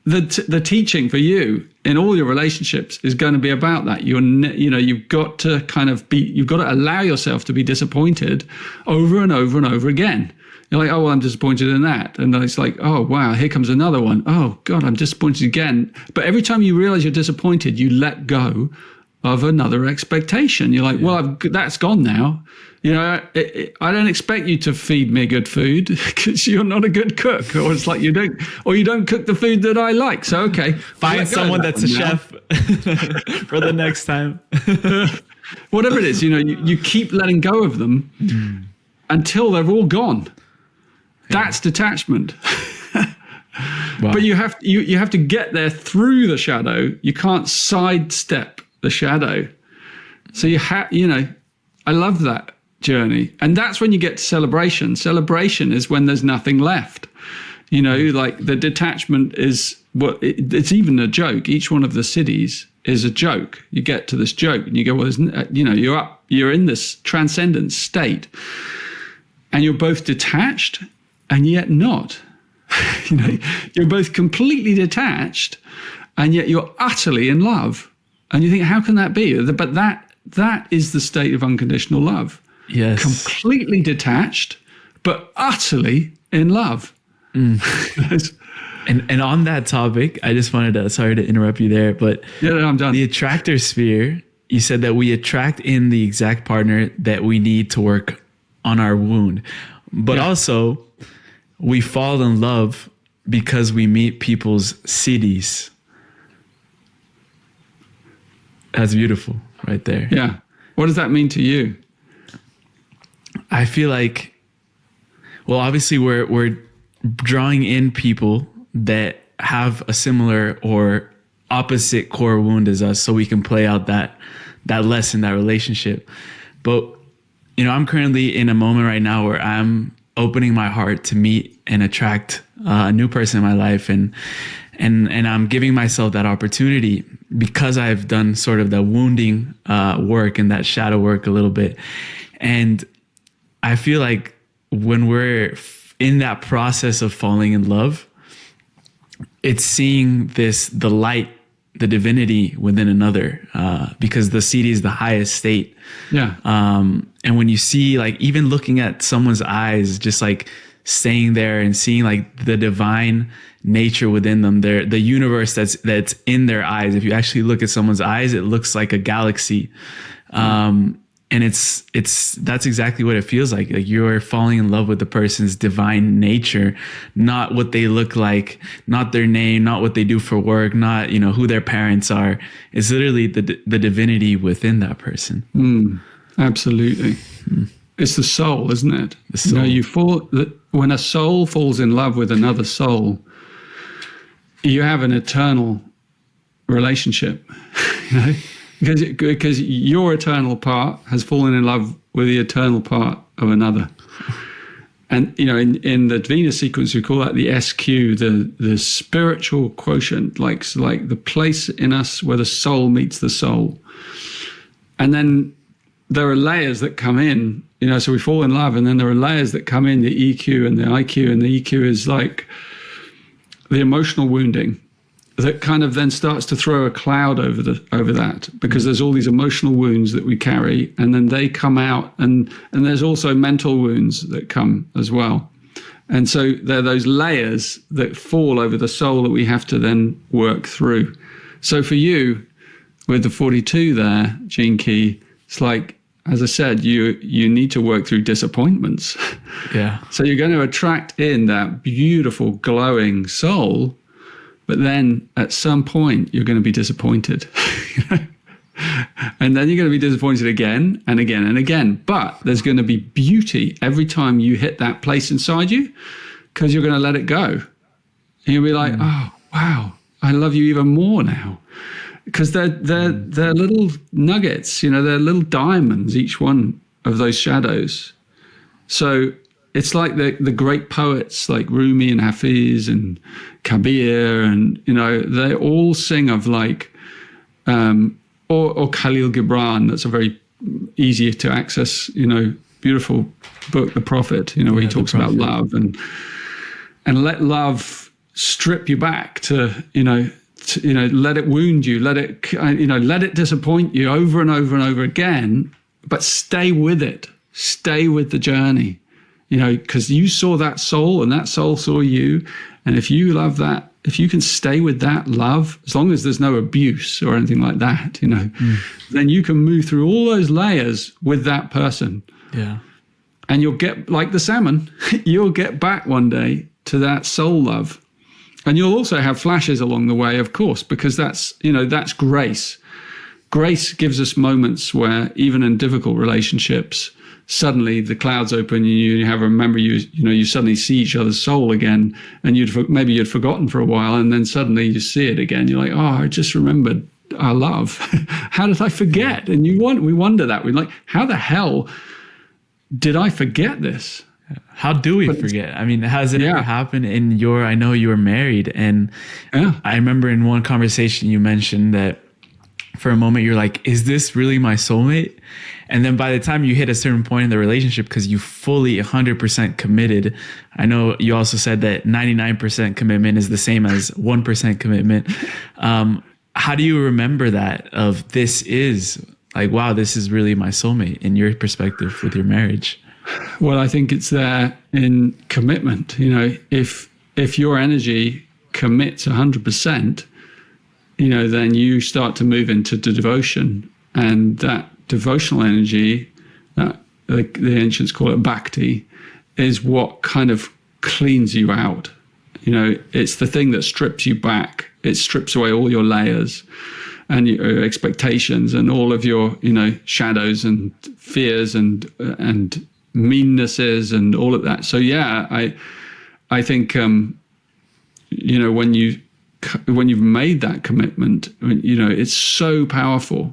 the teaching for you in all your relationships is going to be about that. You've got to you've got to allow yourself to be disappointed over and over and over again. You're like, oh, well, I'm disappointed in that. And then it's like, oh, wow, here comes another one. Oh, God, I'm disappointed again. But every time you realize you're disappointed, you let go of another expectation. You're like, well, that's gone now. You know, I don't expect you to feed me good food because you're not a good cook, or it's like you don't cook the food that I like. So, okay. Find someone that's a chef for the next time. Whatever it is, you know, you keep letting go of them until they're all gone. That's detachment. Wow. But you have to get there through the shadow. You can't sidestep the shadow. So I love that journey. And that's when you get to celebration. Celebration is when there's nothing left. You know, like the detachment is it's even a joke. Each one of the cities is a joke. You get to this joke and you go, well, you're in this transcendent state and you're both detached and yet not. You know, you're both completely detached and yet you're utterly in love. And you think, how can that be? But that is the state of unconditional love. Yes. Completely detached, but utterly in love. And on that topic, I just wanted to, sorry to interrupt you there, but I'm done. The attractor sphere, you said that we attract in the exact partner that we need to work on our wound. But also, we fall in love because we meet people's cities. That's beautiful right there. Yeah. What does that mean to you? I feel like, well, obviously we're drawing in people that have a similar or opposite core wound as us, so we can play out that lesson, that relationship. But, you know, I'm currently in a moment right now where I'm opening my heart to meet and attract a new person in my life. And I'm giving myself that opportunity because I've done sort of the wounding work and that shadow work a little bit. And I feel like when we're in that process of falling in love, it's seeing the light, the divinity within another, because the CD is the highest state. Yeah. And when you see, like, even looking at someone's eyes, just like staying there and seeing like the divine nature within them, the universe that's in their eyes. If you actually look at someone's eyes, it looks like a galaxy. And that's exactly what it feels like. Like you're falling in love with the person's divine nature, not what they look like, not their name, not what they do for work, not, you know, who their parents are. It's literally the divinity within that person. Absolutely. It's the soul, isn't it? The soul. You know, when a soul falls in love with another soul, you have an eternal relationship, you know? Because your eternal part has fallen in love with the eternal part of another. And, you know, in the Venus sequence, we call that the SQ, the spiritual quotient, like the place in us where the soul meets the soul. And then there are layers that come in, you know, so we fall in love, and then there are layers that come in, the EQ and the IQ, and the EQ is like the emotional wounding that kind of then starts to throw a cloud over that, because there's all these emotional wounds that we carry, and then they come out, and there's also mental wounds that come as well. And so there are those layers that fall over the soul that we have to then work through. So for you, with the 42 there, Gene Key, it's like, as I said, you need to work through disappointments. Yeah. So you're going to attract in that beautiful, glowing soul, but then at some point you're going to be disappointed. And then you're going to be disappointed again and again and again. But there's going to be beauty every time you hit that place inside you, because you're going to let it go. And you'll be like, oh, wow, I love you even more now. Because they're little nuggets, they're little diamonds, each one of those shadows. So it's like the great poets like Rumi and Hafiz and Kabir, and, they all sing of like, or Khalil Gibran. That's a very easy to access, beautiful book, The Prophet, where he talks about love and let love strip you back to, let it wound you, let it disappoint you over and over and over again, but stay with it, stay with the journey, because you saw that soul and that soul saw you. And if you love that, if you can stay with that love, as long as there's no abuse or anything like that, then you can move through all those layers with that person. Yeah. And you'll get, like the salmon, you'll get back one day to that soul love. And you'll also have flashes along the way, of course, because that's grace. Grace gives us moments where even in difficult relationships, suddenly the clouds open and you have you suddenly see each other's soul again, and maybe you'd forgotten for a while, and then suddenly you see it again. You're like, oh, I just remembered our love. How did I forget? And we wonder that. We're like, how the hell did I forget this? How do we forget? I mean, has it ever happened in I know you were married, and I remember in one conversation you mentioned that for a moment you're like, is this really my soulmate? And then by the time you hit a certain point in the relationship, because you fully 100% committed, I know you also said that 99% commitment is the same as 1% commitment. How do you remember that of this is like, wow, this is really my soulmate in your perspective with your marriage? Well, I think it's there in commitment. If your energy commits 100%, then you start to move into the devotion, and that devotional energy, the ancients call it bhakti, is what kind of cleans you out. It's the thing that strips you back. It strips away all your layers and your expectations and all of your, shadows and fears and meannesses and all of that. So I think when you've made that commitment, it's so powerful,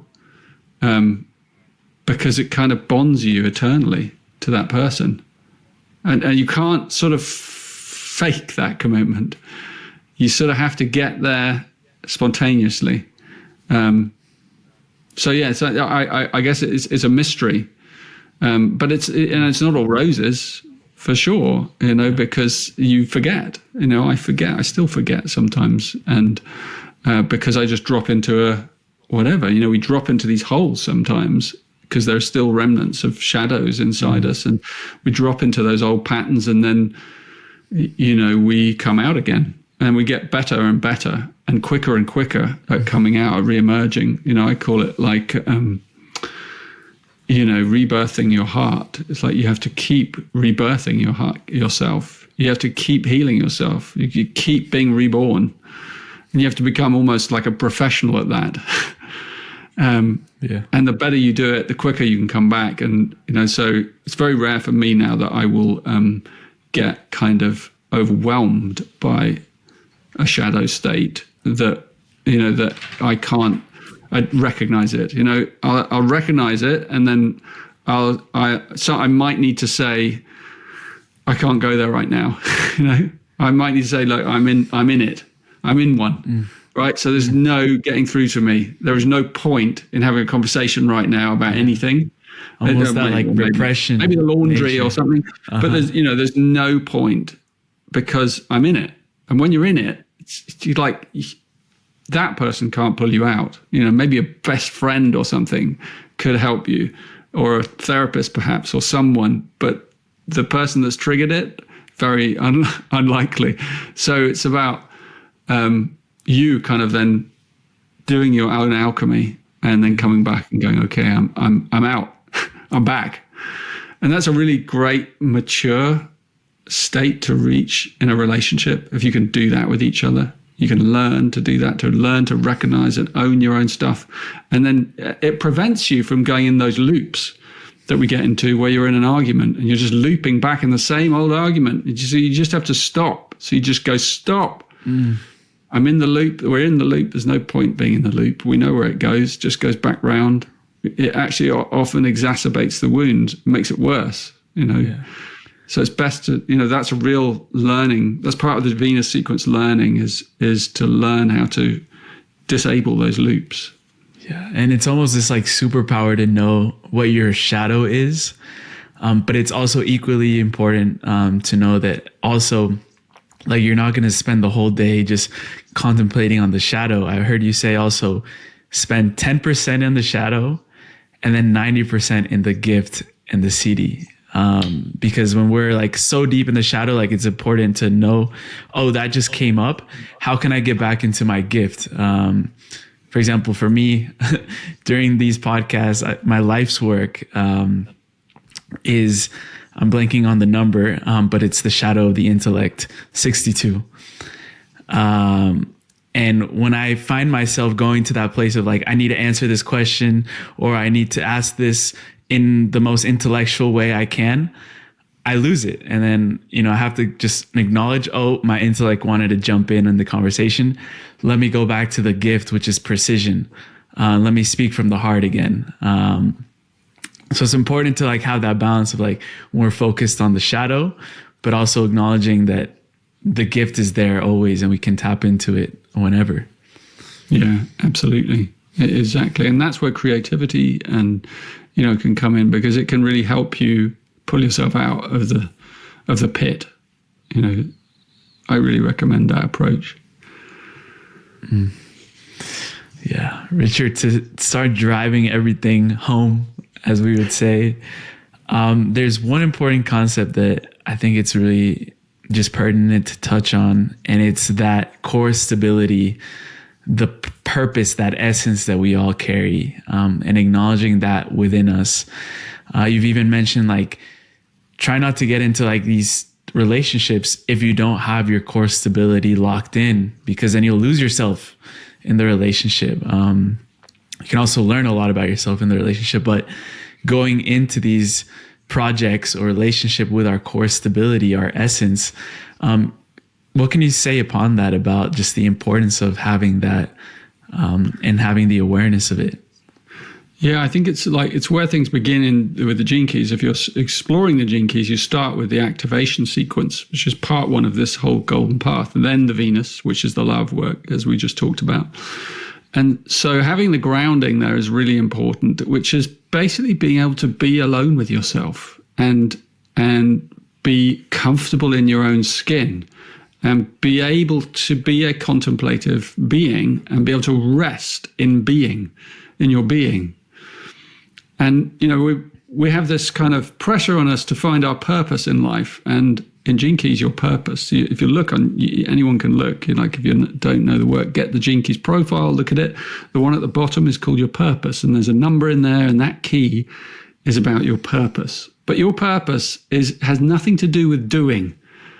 because it kind of bonds you eternally to that person, and you can't sort of fake that commitment. You sort of have to get there spontaneously. So I guess it's a mystery. But it's not all roses, for sure, because you forget. I still forget sometimes, and because I just drop into we drop into these holes sometimes because there are still remnants of shadows inside us, and we drop into those old patterns, and then we come out again, and we get better and better and quicker at coming out, re-emerging. I call it like rebirthing your heart. It's like you have to keep rebirthing your heart, yourself. You have to keep healing yourself. You keep being reborn, and you have to become almost like a professional at that. And the better you do it, the quicker you can come back. And so it's very rare for me now that I will get kind of overwhelmed by a shadow state that that I recognize it. I'll recognize it, and then I might need to say, I can't go there right now. I might need to say, look, I'm in it. I'm in one. Right. So there's no getting through to me. There is no point in having a conversation right now about anything. Almost that like repression. Maybe the laundry or something. But there's no point, because I'm in it. And when you're in it, it's like that person can't pull you out. Maybe a best friend or something could help you, or a therapist perhaps, or someone. But the person that's triggered it, very unlikely. So it's about you kind of then doing your own alchemy, and then coming back and going, okay, I'm out, I'm back. And that's a really great mature state to reach in a relationship, if you can do that with each other. You can learn to do that, to learn to recognize and own your own stuff. And then it prevents you from going in those loops that we get into where you're in an argument and you're just looping back in the same old argument. So you just have to stop. So you just go, stop. I'm in the loop. We're in the loop. There's no point being in the loop. We know where it goes, just goes back round. It actually often exacerbates the wound, makes it worse, Yeah. So it's best to, that's a real learning. That's part of the Venus sequence learning is to learn how to disable those loops. Yeah. And it's almost this like superpower to know what your shadow is. But it's also equally important to know that also, like, you're not going to spend the whole day just contemplating on the shadow. I heard you say also spend 10% in the shadow and then 90% in the gift and the CD. Because when we're like so deep in the shadow, like it's important to know, oh, that just came up. How can I get back into my gift? For example, for me, during these podcasts, my life's work is, I'm blanking on the number, but it's the shadow of the intellect, 62. And when I find myself going to that place of like, I need to answer this question, or I need to ask this in the most intellectual way I can, I lose it. And then, I have to just acknowledge, oh, my intellect wanted to jump in the conversation. Let me go back to the gift, which is precision. Let me speak from the heart again. So it's important to like have that balance of like, when we're focused on the shadow, but also acknowledging that the gift is there always and we can tap into it whenever. Yeah, absolutely. Exactly. And that's where creativity and, can come in, because it can really help you pull yourself out of the pit. I really recommend that approach. Yeah. Richard, to start driving everything home, as we would say, there's one important concept that I think it's really just pertinent to touch on, and it's that core stability, the purpose, that essence that we all carry, and acknowledging that within us. You've even mentioned like, try not to get into like these relationships if you don't have your core stability locked in, because then you'll lose yourself in the relationship. You can also learn a lot about yourself in the relationship, but going into these projects or relationship with our core stability, our essence, what can you say upon that about just the importance of having that and having the awareness of it? Yeah, I think it's where things begin with the gene keys. If you're exploring the gene keys, you start with the activation sequence, which is part one of this whole golden path, and then the Venus, which is the love work, as we just talked about. And so having the grounding there is really important, which is basically being able to be alone with yourself and be comfortable in your own skin and be able to be a contemplative being and be able to rest in being, in your being. And, we have this kind of pressure on us to find our purpose in life. And in Gene Keys, your purpose, if you look anyone can look, if you don't know the work, get the Gene Keys profile, look at it. The one at the bottom is called your purpose. And there's a number in there, and that key is about your purpose. But your purpose has nothing to do with doing.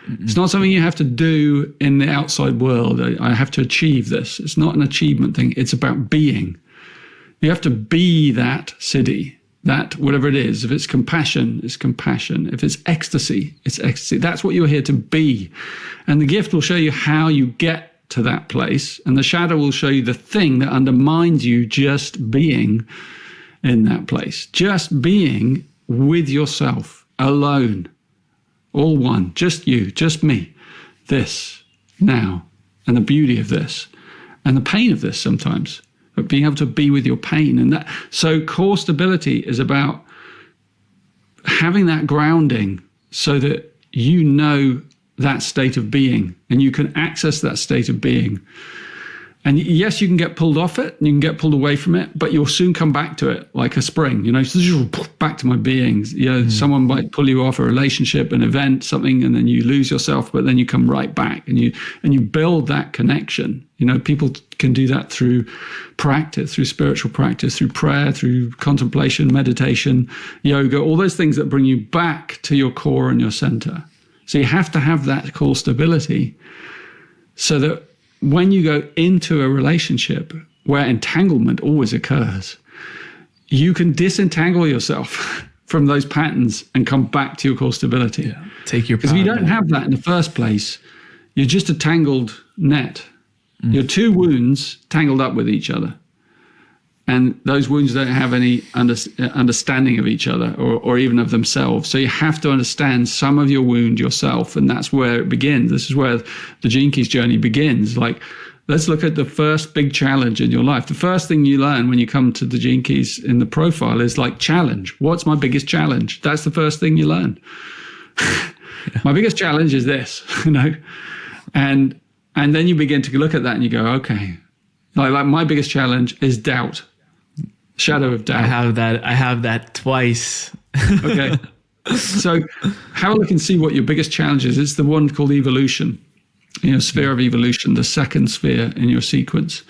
Mm-hmm. It's not something you have to do in the outside world. I have to achieve this. It's not an achievement thing. It's about being. You have to be that siddhi, that whatever it is. If it's compassion, it's compassion. If it's ecstasy, it's ecstasy. That's what you're here to be. And the gift will show you how you get to that place. And the shadow will show you the thing that undermines you just being in that place. Just being with yourself, alone, all one, just you, just me, this, now, and the beauty of this, and the pain of this sometimes. But being able to be with your pain. And that, so core stability is about having that grounding so that you know that state of being and you can access that state of being. And yes, you can get pulled off it and you can get pulled away from it, but you'll soon come back to it like a spring, back to my beings. Someone might pull you off a relationship, an event, something, and then you lose yourself, but then you come right back and you build that connection. People can do that through practice, through spiritual practice, through prayer, through contemplation, meditation, yoga, all those things that bring you back to your core and your center. So you have to have that core stability so that when you go into a relationship where entanglement always occurs, you can disentangle yourself from those patterns and come back to your core stability. Yeah. Take your power. Because if you don't have that in the first place, you're just a tangled net. You're two wounds tangled up with each other. And those wounds don't have any understanding of each other or even of themselves. So you have to understand some of your wound yourself. And that's where it begins. This is where the Gene Keys journey begins. Like, let's look at the first big challenge in your life. The first thing you learn when you come to the Gene Keys in the profile is like, challenge. What's my biggest challenge? That's the first thing you learn. My biggest challenge is this, you know? And then you begin to look at that and you go, okay, like my biggest challenge is doubt, shadow of doubt. I have that twice. Okay. So have a look and see what your biggest challenge is. It's the one called evolution, sphere of evolution, the second sphere in your sequence.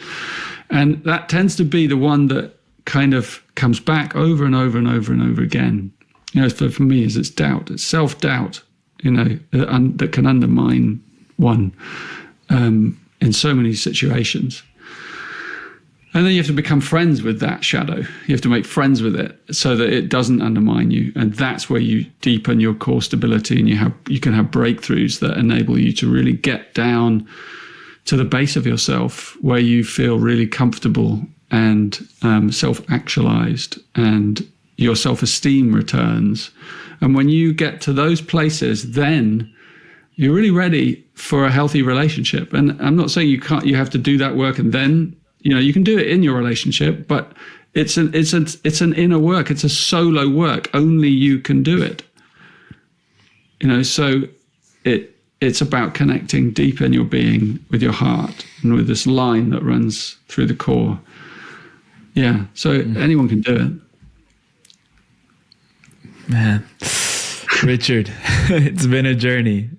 And that tends to be the one that kind of comes back over and over and over and over again. For me, it's doubt, it's self-doubt, that can undermine one in so many situations. And then you have to become friends with that shadow. You have to make friends with it so that it doesn't undermine you. And that's where you deepen your core stability, and you can have breakthroughs that enable you to really get down to the base of yourself, where you feel really comfortable and self-actualized, and your self-esteem returns. And when you get to those places, then you're really ready for a healthy relationship. And I'm not saying you have to do that work and then, you can do it in your relationship, but it's an inner work. It's a solo work. Only you can do it. So it's about connecting deep in your being with your heart and with this line that runs through the core. Yeah. So anyone can do it. Man, Richard, it's been a journey.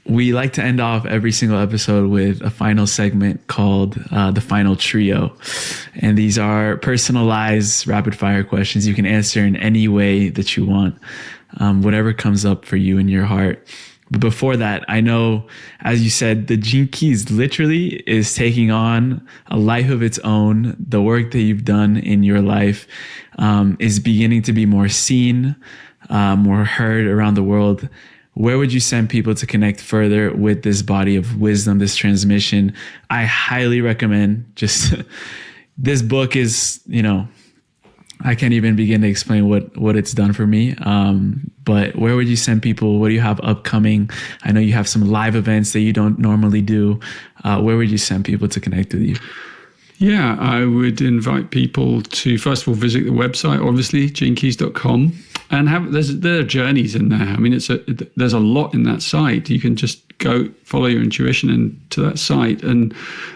We like to end off every single episode with a final segment called the final trio. And these are personalized rapid fire questions. You can answer in any way that you want, whatever comes up for you in your heart. But before that, I know, as you said, the Gene Keys literally is taking on a life of its own. The work that you've done in your life is beginning to be more seen, more heard around the world. Where would you send people to connect further with this body of wisdom, this transmission? I highly recommend this book is, I can't even begin to explain what it's done for me. But where would you send people? What do you have upcoming? I know you have some live events that you don't normally do. Where would you send people to connect with you? Yeah, I would invite people to, first of all, visit the website, obviously, genekeys.com, and there are journeys in there. I mean, there's a lot in that site. You can just go follow your intuition into that site. And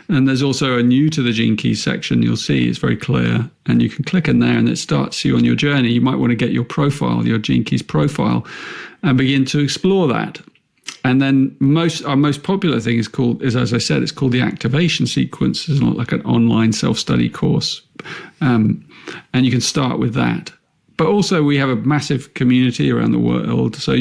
there's also a new to the Gene Keys section. You'll see it's very clear, and you can click in there and it starts you on your journey. You might want to get your profile, your Gene Keys profile, and begin to explore that. And then our most popular thing is, as I said, it's called the activation sequence. It's not like an online self-study course. And you can start with that. But also we have a massive community around the world. So,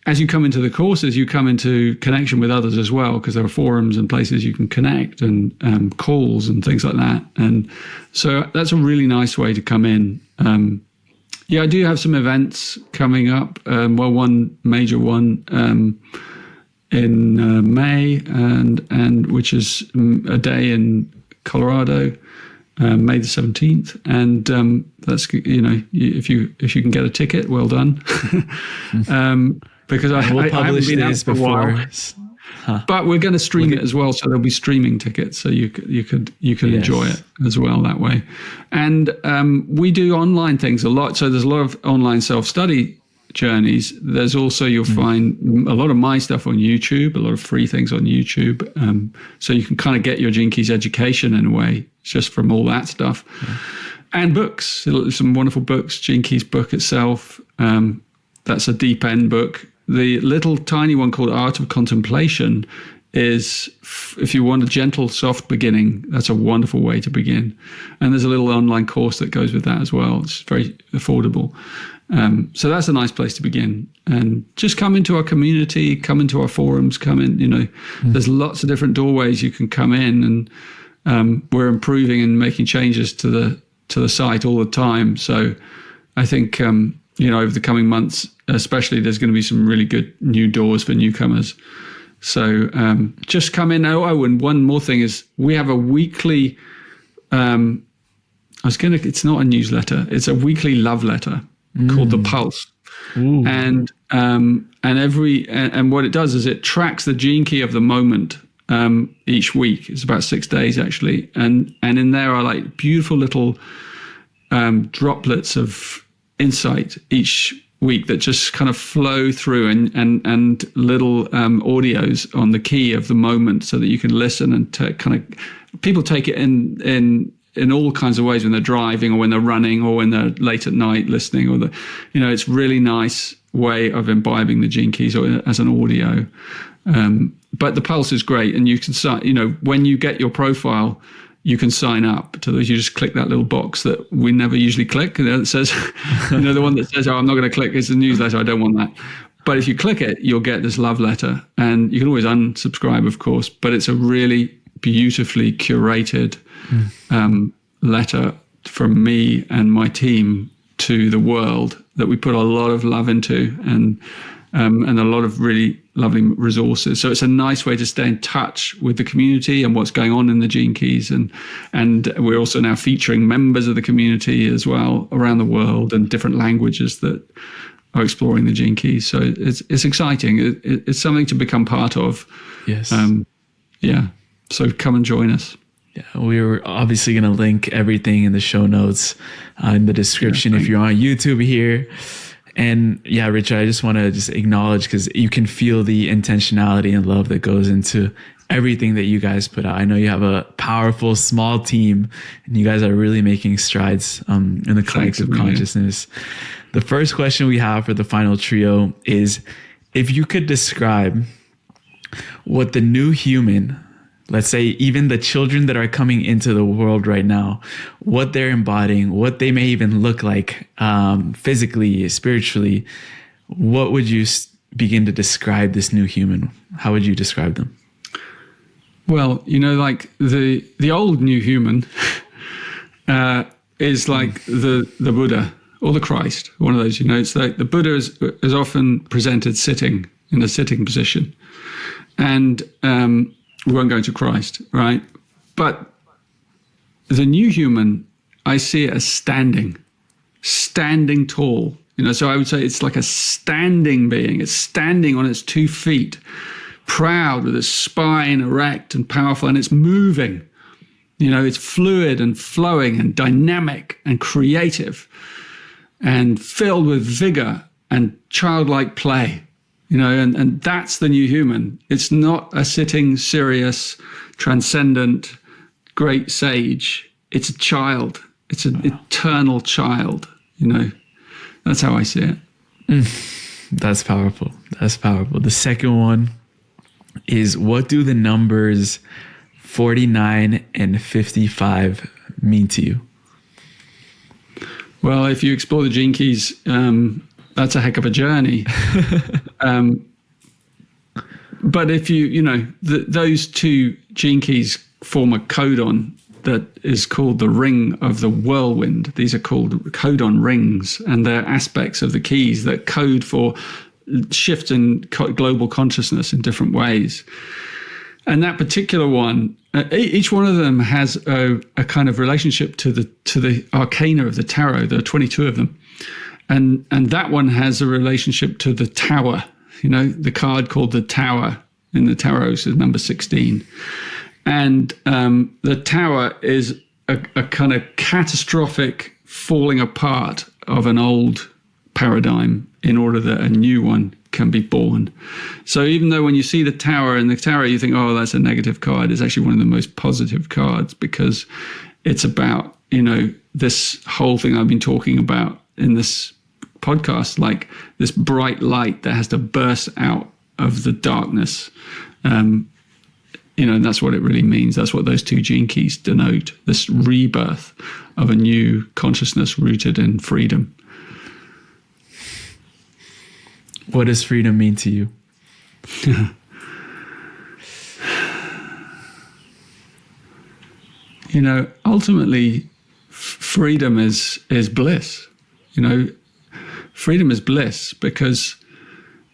as you come into the courses, you come into connection with others as well, because there are forums and places you can connect, and calls and things like that. And so that's a really nice way to come in. I do have some events coming up. One major one in May, and which is a day in Colorado, May the 17th. And that's, if you can get a ticket, well done. Because I haven't been out for a while. But we're going to stream it as well, so there'll be streaming tickets, so you can enjoy it as well that way. And we do online things a lot. So there's a lot of online self-study journeys. There's also, you'll find a lot of my stuff on YouTube, a lot of free things on YouTube. So you can kind of get your Gene Keys education in a way, just from all that stuff. And books, some wonderful books. Gene Keys book itself, that's a deep end book. The little tiny one called Art of Contemplation is, if you want a gentle, soft beginning, that's a wonderful way to begin. And there's a little online course that goes with that as well. It's very affordable. So that's a nice place to begin. And just come into our community, come into our forums, come in, there's lots of different doorways you can come in, and we're improving and making changes to the site all the time. So I think, over the coming months, especially, there's going to be some really good new doors for newcomers. So just come in. Oh, and one more thing is we have a weekly, it's not a newsletter, it's a weekly love letter called The Pulse. Ooh. And what it does is it tracks the gene key of the moment each week. It's about 6 days actually. And in there are like beautiful little droplets of insight each week that just kind of flow through, and little audios on the key of the moment, so that you can listen and people take it in all kinds of ways when they're driving or when they're running or when they're late at night listening, or it's really nice way of imbibing the gene keys as an audio. But the Pulse is great, and you can when you get your profile, you can sign up to those. You just click that little box that we never usually click. It says, the one that says, "Oh, I'm not going to click. It's a newsletter. I don't want that." But if you click it, you'll get this love letter, and you can always unsubscribe, of course. But it's a really beautifully curated letter from me and my team to the world that we put a lot of love into, and a lot of really lovely resources. So it's a nice way to stay in touch with the community and what's going on in the Gene Keys. And we're also now featuring members of the community as well around the world, and different languages that are exploring the Gene Keys. So it's exciting. It's something to become part of. Yes. So come and join us. Yeah, we're obviously going to link everything in the show notes, in the description, if you're on YouTube here. And yeah, Richard, I just want to acknowledge, because you can feel the intentionality and love that goes into everything that you guys put out. I know you have a powerful, small team, and you guys are really making strides in the collective consciousness. The first question we have for the final trio is, if you could describe what the new human, let's say even the children that are coming into the world right now, what they're embodying, what they may even look like physically, spiritually, what would you begin to describe this new human? How would you describe them? Well, like the old new human is like the Buddha or the Christ, one of those. It's like the Buddha is often presented sitting in a sitting position, and we won't go into Christ, right? But the new human, I see it as standing tall. So I would say it's like a standing being. It's standing on its 2 feet, proud, with its spine erect and powerful, and it's moving. It's fluid and flowing and dynamic and creative and filled with vigor and childlike play. And that's the new human. It's not a sitting, serious, transcendent, great sage. It's a child. It's an eternal child. That's how I see it. That's powerful. That's powerful. The second one is, what do the numbers 49 and 55 mean to you? Well, if you explore the Gene Keys, that's a heck of a journey. But if those 2 Gene Keys form a codon that is called the ring of the whirlwind. These are called codon rings, and they're aspects of the keys that code for shift in global consciousness in different ways. And that particular one, each one of them has a kind of relationship to the arcana of the tarot. There are 22 of them. And that one has a relationship to the tower, the card called the tower in the tarot is number 16. And the tower is a kind of catastrophic falling apart of an old paradigm in order that a new one can be born. So even though when you see the tower in the tarot, you think, oh, that's a negative card, it's actually one of the most positive cards, because it's about, this whole thing I've been talking about in this podcast, like this bright light that has to burst out of the darkness. And that's what it really means. That's what those 2 Gene Keys denote, this rebirth of a new consciousness rooted in freedom. What does freedom mean to you? You know, ultimately, freedom is bliss. You know, freedom is bliss because,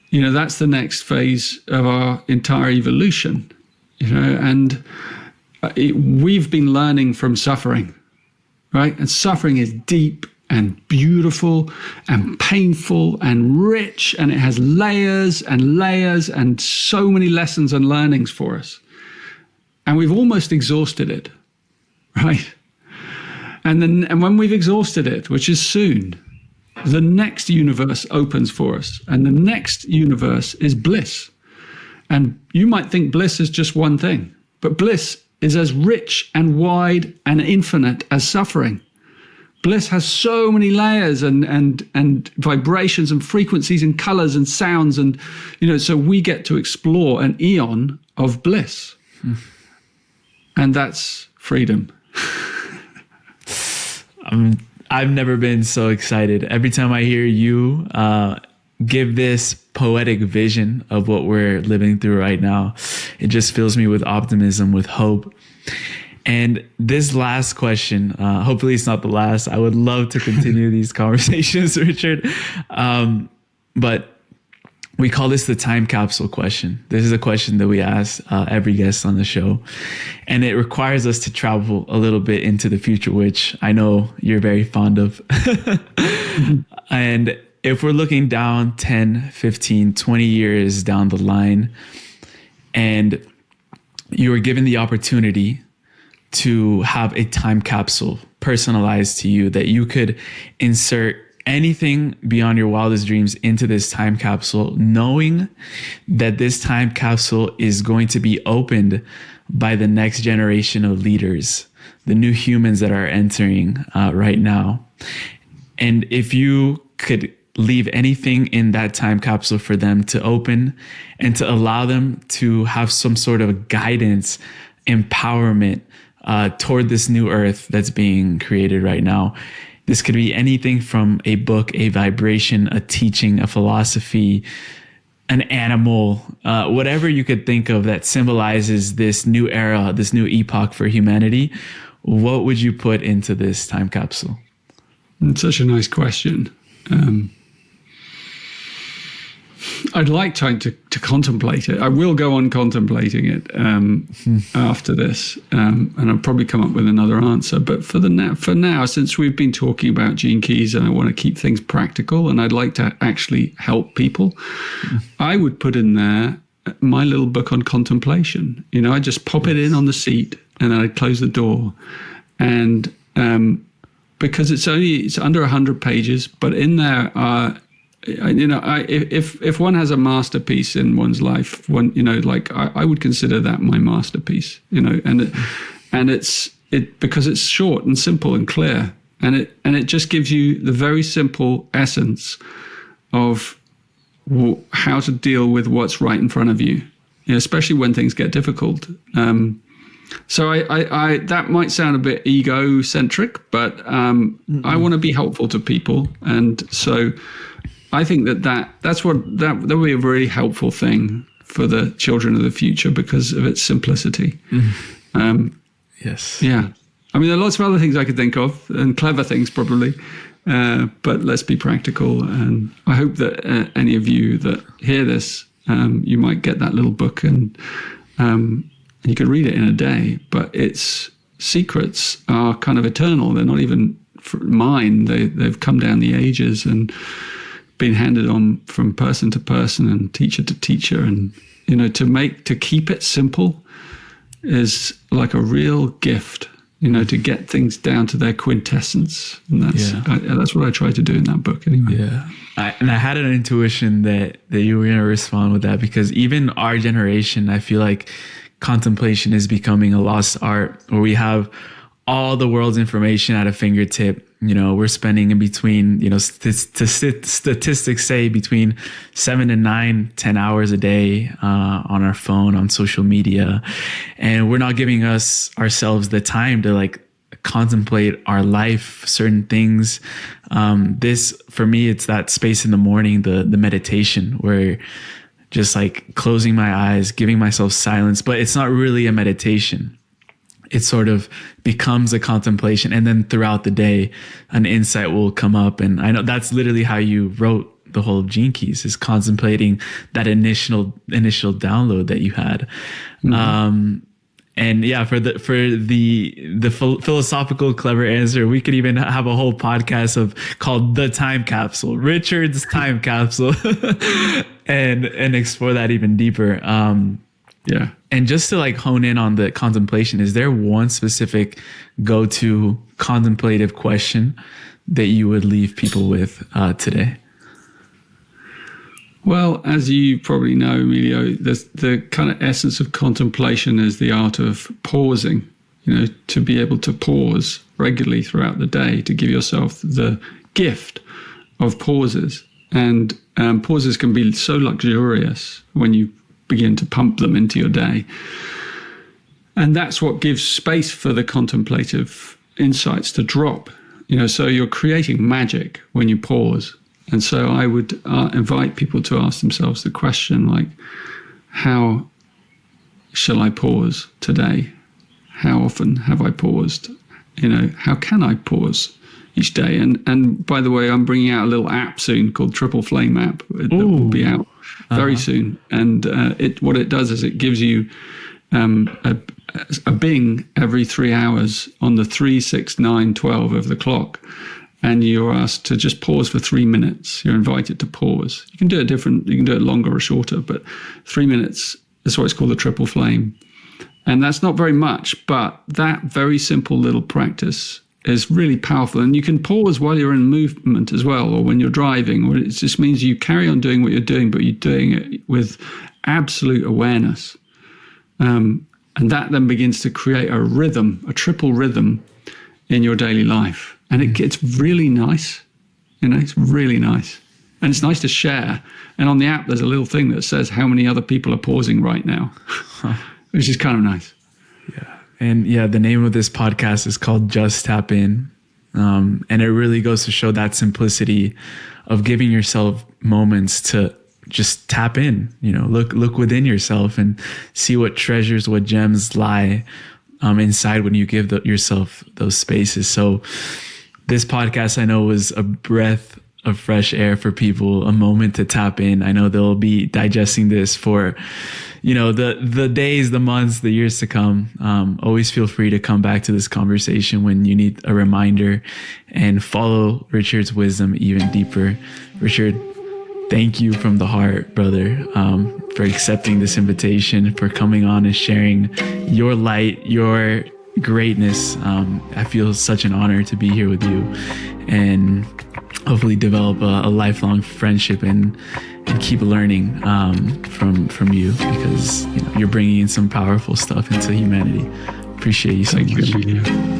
you know, that's the next phase of our entire evolution. You know, and we've been learning from suffering, right? And suffering is deep and beautiful and painful and rich, and it has layers and layers and so many lessons and learnings for us. And we've almost exhausted it, right? And when we've exhausted it, which is soon, the next universe opens for us, and the next universe is bliss. And you might think bliss is just one thing, but bliss is as rich and wide and infinite as suffering. Bliss has so many layers and vibrations and frequencies and colors and sounds, and you know, so we get to explore an eon of bliss. And that's freedom. I've never been so excited. Every time I hear you give this poetic vision of what we're living through right now, it just fills me with optimism, with hope. And this last question, hopefully it's not the last. I would love to continue these conversations, Richard. But we call this the time capsule question. This is a question that we ask every guest on the show. And it requires us to travel a little bit into the future, which I know you're very fond of. And if we're looking down 10, 15, 20 years down the line, and you were given the opportunity to have a time capsule personalized to you, that you could insert anything beyond your wildest dreams into this time capsule, knowing that this time capsule is going to be opened by the next generation of leaders, the new humans that are entering right now. And if you could leave anything in that time capsule for them to open and to allow them to have some sort of guidance, empowerment toward this new earth that's being created right now. This could be anything from a book, a vibration, a teaching, a philosophy, an animal, whatever you could think of that symbolizes this new era, this new epoch for humanity. What would you put into this time capsule? It's such a nice question. I'd like time to contemplate it. I will go on contemplating it after this, and I'll probably come up with another answer. But for now, since we've been talking about gene keys, and I want to keep things practical, and I'd like to actually help people, I would put in there my little book on contemplation. You know, I just pop it in on the seat, and then I'd close the door, and because it's under 100 pages, but in there are, you know, if one has a masterpiece in one's life, you know, like I would consider that my masterpiece, you know, and it's because it's short and simple and clear, and it just gives you the very simple essence of how to deal with what's right in front of you, you know, especially when things get difficult. So I that might sound a bit egocentric, but I want to be helpful to people, and so I think that would be a really helpful thing for the children of the future because of its simplicity. Yes. Yeah. I mean, there are lots of other things I could think of, and clever things probably, but let's be practical. And I hope that any of you that hear this, you might get that little book, and you could read it in a day. But its secrets are kind of eternal. They're not even mine. They've come down the ages and been handed on from person to person and teacher to teacher. And, you know, to keep it simple is like a real gift, you know, to get things down to their quintessence. And that's what I try to do in that book anyway. Yeah. I had an intuition that you were going to respond with that, because even our generation, I feel like contemplation is becoming a lost art, where we have all the world's information at a fingertip. You know, we're spending in between, you know, statistics say between 7 and 9, 10 hours a day on our phone, on social media. And we're not giving ourselves the time to like contemplate our life, certain things. This, for me, it's that space in the morning, the meditation, where just like closing my eyes, giving myself silence, but it's not really a meditation. It sort of becomes a contemplation. And then throughout the day, an insight will come up. And I know that's literally how you wrote the whole Gene Keys, is contemplating that initial download that you had. Mm-hmm. And yeah, for the philosophical clever answer, we could even have a whole podcast called The Time Capsule, Richard's Time Capsule, and explore that even deeper. Yeah. And just to like hone in on the contemplation, is there one specific go-to contemplative question that you would leave people with today? Well, as you probably know, Emilio, the kind of essence of contemplation is the art of pausing, to be able to pause regularly throughout the day, to give yourself the gift of pauses. And pauses can be so luxurious when you begin to pump them into your day. And that's what gives space for the contemplative insights to drop. So you're creating magic when you pause. And so I would invite people to ask themselves the question, like, how shall I pause today? How often have I paused? How can I pause each day? And by the way, I'm bringing out a little app soon called Triple Flame app that will be out very soon. And what it does is it gives you a bing every 3 hours on the 3, 6, 9, 12 of the clock. And you're asked to just pause for 3 minutes. You're invited to pause. You can do it you can do it longer or shorter, but 3 minutes is what's called the triple flame. And that's not very much, but that very simple little practice is really powerful. And you can pause while you're in movement as well, or when you're driving, or it just means you carry on doing what you're doing, but you're doing it with absolute awareness. And that then begins to create a rhythm, a triple rhythm in your daily life. And it gets really nice, it's really nice. And it's nice to share. And on the app, there's a little thing that says how many other people are pausing right now, which is kind of nice. Yeah. And yeah, the name of this podcast is called Just Tap In. And it really goes to show that simplicity of giving yourself moments to just tap in, look within yourself and see what treasures, what gems lie inside when you give yourself those spaces. So this podcast, I know, was a breath of fresh air for people, a moment to tap in. I know they'll be digesting this for, the days, the months, the years to come. Always feel free to come back to this conversation when you need a reminder, and follow Richard's wisdom even deeper. Richard, thank you from the heart, brother, for accepting this invitation, for coming on and sharing your light, your greatness. I feel such an honor to be here with you, and hopefully develop a lifelong friendship and keep learning from you, because you're bringing in some powerful stuff into humanity. Appreciate you so much. Thank you.